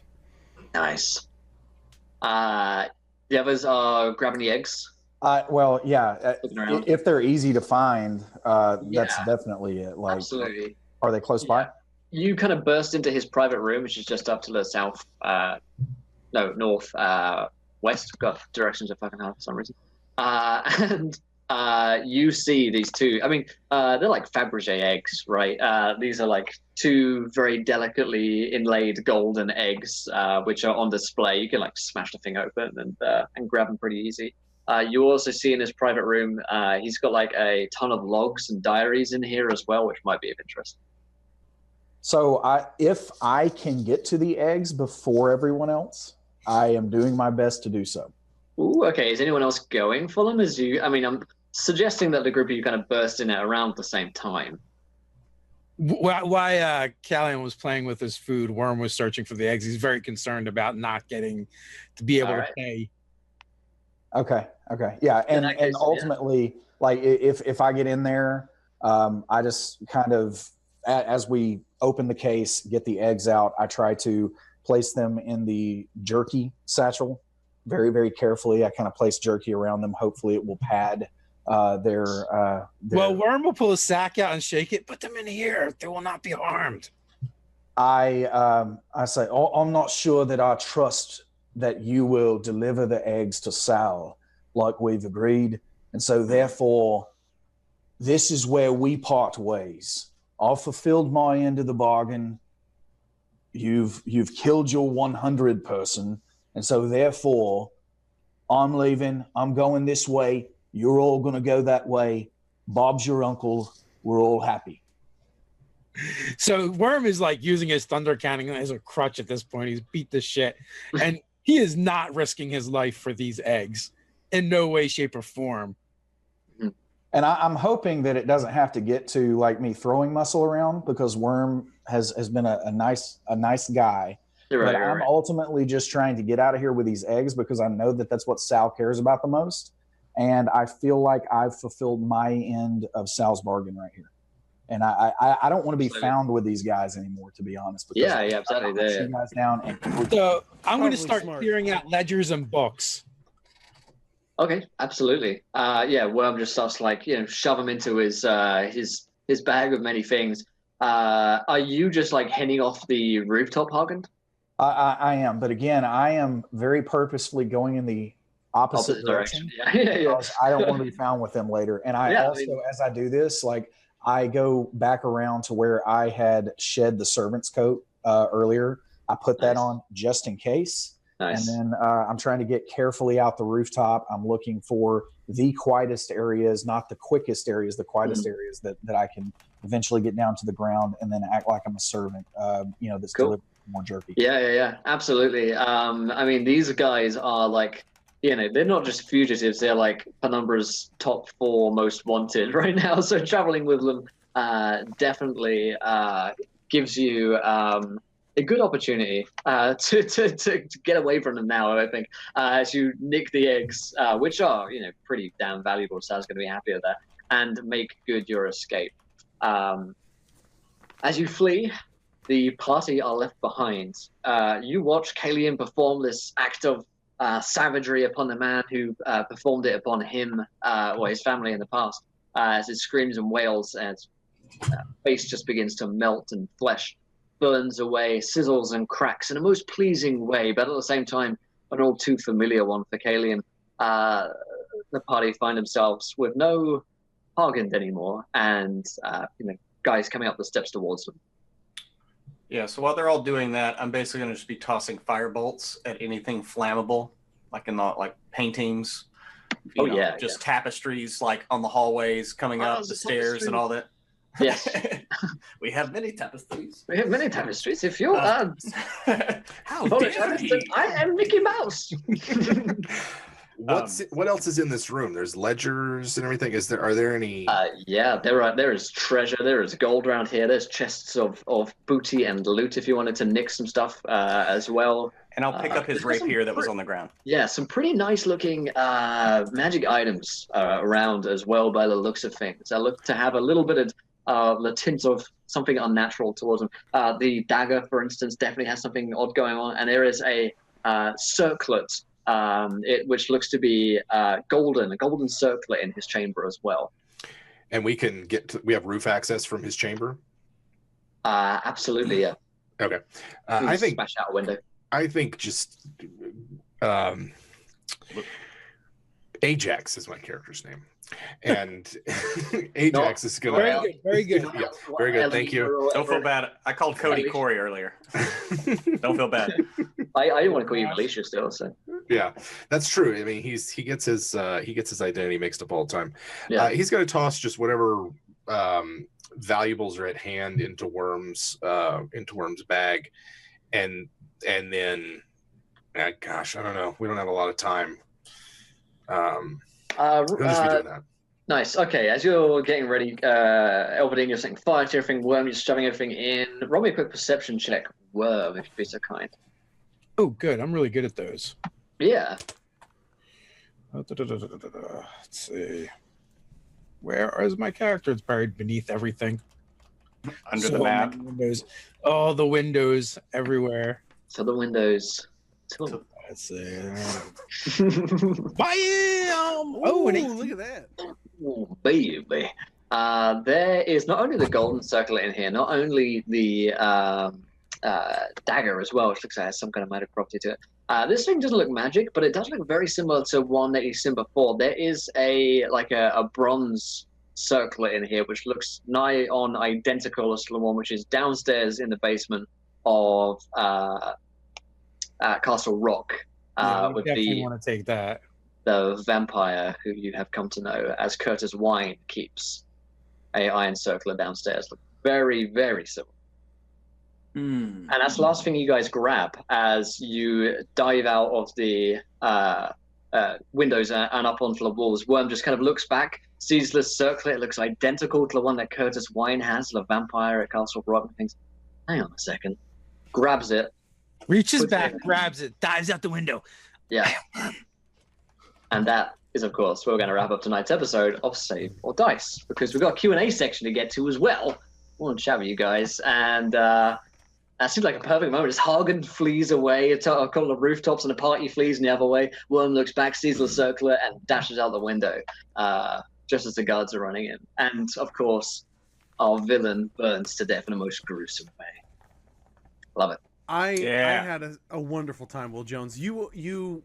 Nice. The others are grabbing the eggs. Well, yeah. If they're easy to find, that's definitely it. Like, absolutely. Are they close by? You kind of burst into his private room, which is just up to the south, north, west. God, directions are fucking hard for some reason. And you see these two. I mean, they're like Fabergé eggs, right? These are like two very delicately inlaid golden eggs, which are on display. You can like smash the thing open and grab them pretty easy. You also see in his private room, he's got like a ton of logs and diaries in here as well, which might be of interest. So if I can get to the eggs before everyone else, I am doing my best to do so. Ooh, okay. Is anyone else going for them? I'm suggesting that the group of you kind of burst in at around the same time. Why Calium was playing with his food, Wyrme was searching for the eggs. He's very concerned about not getting to be able to pay. Okay. Yeah, and ultimately, like if I get in there, I just kind of, as we open the case, get the eggs out, I try to place them in the jerky satchel very, very carefully. I kind of place jerky around them. Hopefully it will pad their Well, Wyrme will pull a sack out and shake it. Put them in here. They will not be harmed. I say, I'm not sure that I trust that you will deliver the eggs to Sal like we've agreed. And so therefore, this is where we part ways. I've fulfilled my end of the bargain. You've killed your 100 person. And so therefore, I'm leaving. I'm going this way. You're all going to go that way. Bob's your uncle. We're all happy. So Wyrme is like using his thunder cannon as a crutch at this point. He's beat the shit. And he is not risking his life for these eggs in no way, shape, or form. And I'm hoping that it doesn't have to get to like me throwing muscle around, because Wyrme has been a nice guy. But I'm ultimately just trying to get out of here with these eggs, because I know that that's what Sal cares about the most. And I feel like I've fulfilled my end of Sal's bargain right here. And I don't want to be found with these guys anymore, to be honest. Because absolutely. You guys down. And so I'm going to start clearing out ledgers and books. Okay, absolutely. Wyrme just starts shove him into his bag of many things. Are you just like heading off the rooftop, Hargund? I am, but again, I am very purposefully going in the opposite direction. Because I don't want to be found with them later. And as I do this, like I go back around to where I had shed the servant's coat earlier. I put that on just in case. Nice. And then I'm trying to get carefully out the rooftop. I'm looking for the quietest areas, not the quickest areas, the quietest areas that I can eventually get down to the ground and then act like I'm a servant, that's delivering more jerky. Yeah, absolutely. I mean, these guys are like, they're not just fugitives. They're like Penumbra's top 4 most wanted right now. So traveling with them definitely gives you a good opportunity to get away from them now, I think, as you nick the eggs, which are, pretty damn valuable. So I was going to be happy with that, and make good your escape. As you flee, the party are left behind. You watch Calium perform this act of savagery upon the man who performed it upon him or his family in the past, as it screams and wails, and its face just begins to melt and flesh burns away, sizzles and cracks in a most pleasing way, but at the same time, an all too familiar one for Calium. The party find themselves with no Hargund anymore, and guys coming up the steps towards them. Yeah, so while they're all doing that, I'm basically going to just be tossing fire bolts at anything flammable, like in the paintings. Just tapestries like on the hallways coming up the stairs and all that. Yes. We have many tapestries. We have many tapestries. If you're how dare he? I am Mickey Mouse. What else is in this room? There's ledgers and everything. Are there any? There is treasure. There is gold around here. There's chests of booty and loot if you wanted to nick some stuff as well. And I'll pick up his rapier that was on the ground. Yeah, some pretty nice looking magic items around as well by the looks of things. I look to have a little bit of the tint of something unnatural towards them. The dagger, for instance, definitely has something odd going on, and there is a circlet. Which looks to be a golden circlet in his chamber as well. And we have roof access from his chamber? Absolutely, yeah. Okay. I think smash out a window. I think just Ajax is my character's name. And Ajax is going to... Very good. Yeah, very good. Thank you. Don't feel bad. I called Cody Corey earlier. Don't feel bad. I didn't want to call you Alicia still, so... Yeah, that's true. I mean, he gets his identity mixed up all the time. Yeah. He's going to toss just whatever valuables are at hand into Wyrme's bag, and then, gosh, I don't know. We don't have a lot of time. He'll just be doing that. Nice. Okay, as you're getting ready, Elvadine, you're saying fire to everything. Wyrme, you're shoving everything in. Roll me a quick perception check, Wyrme, if you'd be so kind. Oh, good. I'm really good at those. Yeah. Let's see. Where is my character? It's buried beneath everything. Under the map. Windows. Oh, the windows everywhere. So the windows. Let's see. Bam! Oh, look at that. Oh, baby. There is not only the golden circlet in here, not only the dagger as well, which looks like it has some kind of magic property to it. This thing doesn't look magic, but it does look very similar to one that you've seen before. There is a bronze circlet in here, which looks nigh on identical to the one which is downstairs in the basement of Castle Rock. With definitely want to take that. The vampire who you have come to know as Curtis Wine keeps a iron circlet downstairs. Look very, very similar. And that's the last thing you guys grab as you dive out of the windows and up onto the walls. Wyrme just kind of looks back, sees the circlet. It looks identical to the one that Curtis Wine has, the vampire at Castle Rock, and thinks, hang on a second. Grabs it. Reaches back, grabs it, dives out the window. Yeah. And that is, of course, where we're going to wrap up tonight's episode of Save or Dice, because we've got a Q&A section to get to as well. I want to chat with you guys, and that seems like a perfect moment. As Hargund flees away, a couple of the rooftops, and the party flees in the other way. Wyrme looks back, sees the circlet, and dashes out the window, just as the guards are running in. And, of course, our villain burns to death in a most gruesome way. Love it. I had a wonderful time, Will Jones. You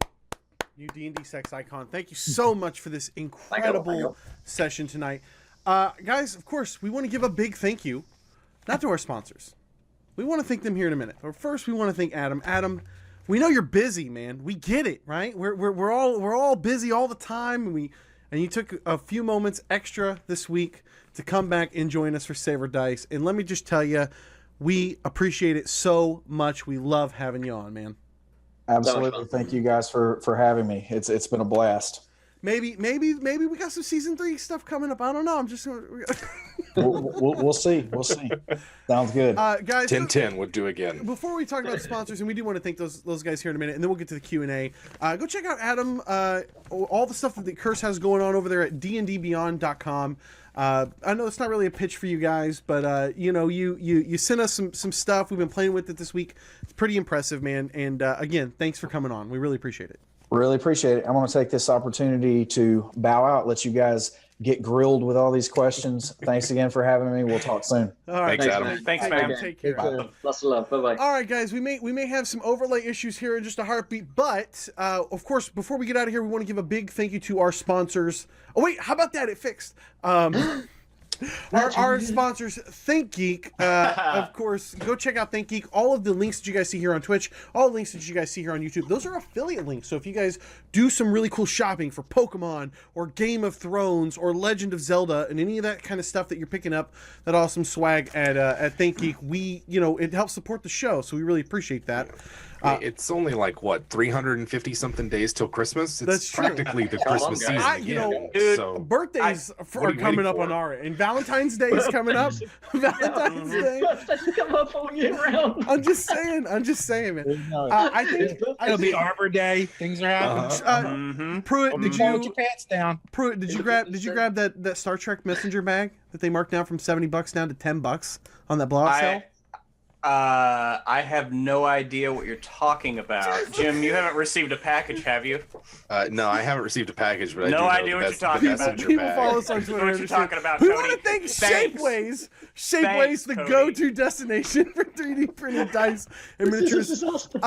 D&D sex icon. Thank you so much for this incredible session tonight. Guys, of course, we want to give a big thank you, not to our sponsors. We want to thank them here in a minute. But first, we want to thank Adam. Adam, we know you're busy, man. We get it, right? We're all busy all the time, and you took a few moments extra this week to come back and join us for Save or Dice. And let me just tell you, we appreciate it so much. We love having you on, man. Absolutely. Thank you guys for having me. It's been a blast. Maybe we got some season 3 stuff coming up. I don't know. I'm just we'll see. We'll see. Sounds good. Guys, 10-10 would do again. Before we talk about sponsors, and we do want to thank those guys here in a minute, and then we'll get to the Q&A. Go check out Adam, all the stuff that the Curse has going on over there at dndbeyond.com. I know it's not really a pitch for you guys, but you sent us some stuff. We've been playing with it this week. It's pretty impressive, man. And again, thanks for coming on. We really appreciate it. Really appreciate it. I want to take this opportunity to bow out, let you guys get grilled with all these questions. Thanks again for having me. We'll talk soon. All right. Thanks, Adam. man. Thanks, Take man. care. Take care. Lots of love. Bye bye. All right, guys, we may have some overlay issues here in just a heartbeat, but of course, before we get out of here, we want to give a big thank you to our sponsors. Oh wait, how about that? It fixed. Our sponsors, ThinkGeek. Of course, go check out ThinkGeek. All of the links that you guys see here on Twitch, all the links that you guys see here on YouTube, those are affiliate links. So if you guys do some really cool shopping for Pokemon or Game of Thrones or Legend of Zelda and any of that kind of stuff that you're picking up, that awesome swag at ThinkGeek, it helps support the show. So we really appreciate that. It's only like what 350 something days till Christmas. It's That's true. practically the Christmas season again. Dude, So Birthdays what are are you coming waiting up for? on our end. And Valentine's Day is coming up. Valentine's Day. Birthdays come up all year round. I'm just saying, man. I think It'll be Arbor Day. Things are happening. Pruitt, did Put your you pants down. Pruitt, did you grab that Star Trek messenger bag that they marked down from $70 down to $10 on that blowout sale? I have no idea what you're talking about. Jim, you haven't received a package, have you? No, I haven't received a package, but I No do know idea what the you're talking the about. messenger People bag. follow us on I know Twitter. what you're talking about, We Cody. want to thank Thanks. Shapeways. Shapeways, Thanks, the Cody. go-to destination for 3D printed dice and miniatures. This is awesome.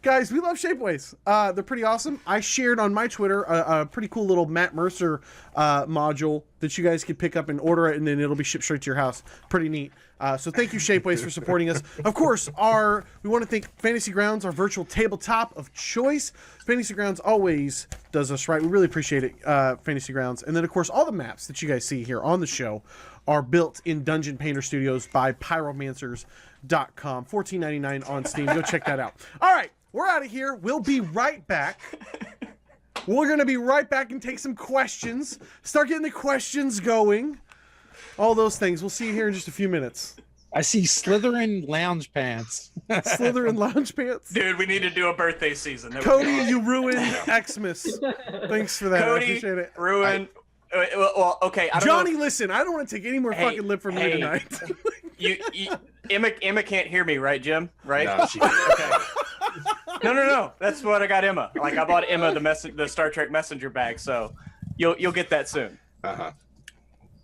Guys, we love Shapeways. They're pretty awesome. I shared on my Twitter a pretty cool little Matt Mercer module that you guys can pick up and order it, and then it'll be shipped straight to your house. Pretty neat. So thank you, Shapeways, for supporting us. Of course, we want to thank Fantasy Grounds, our virtual tabletop of choice. Fantasy Grounds always does us right. We really appreciate it, Fantasy Grounds. And then, of course, all the maps that you guys see here on the show are built in Dungeon Painter Studios by pyromancers.com. $14.99 on Steam. Go check that out. All right, we're out of here. We'll be right back. We're going to be right back and take some questions. Start getting the questions going. All those things. We'll see you here in just a few minutes. I see Slytherin lounge pants. Slytherin lounge pants. Dude, we need to do a birthday season. That would Cody, be awesome. you ruined Xmas. Thanks for that. I Cody, appreciate it. ruin. Well, okay. I don't Johnny, know listen, I don't want to take any more Hey, fucking lip from you hey. tonight. Emma can't hear me, right, Jim? Right? No, she Okay. No. That's what I got Emma. Like I bought Emma the Star Trek messenger bag, so you'll get that soon.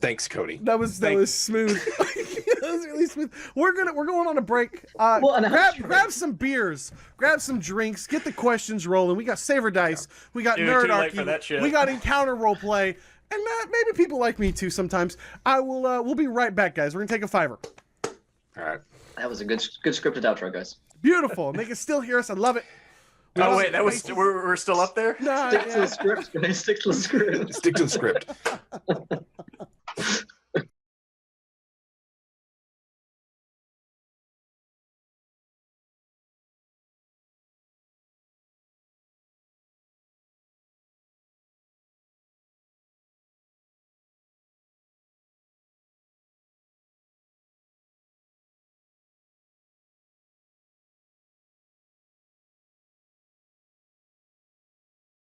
Thanks, Cody. That was smooth. That was really smooth. We're going on a break. Grab some beers, grab some drinks, get the questions rolling. We got Saver Dice, we got Dude, too late for that Nerdarchy, shit. we got Encounter Roleplay, and maybe people like me too sometimes. We'll be right back, guys. We're gonna take a $5. All right. That was a good scripted outro, guys. Beautiful. And they can still hear us. I love it. Oh wait, we're still up there. Nah, Stick to yeah. the script, guys. Stick to the script. Stick to the script.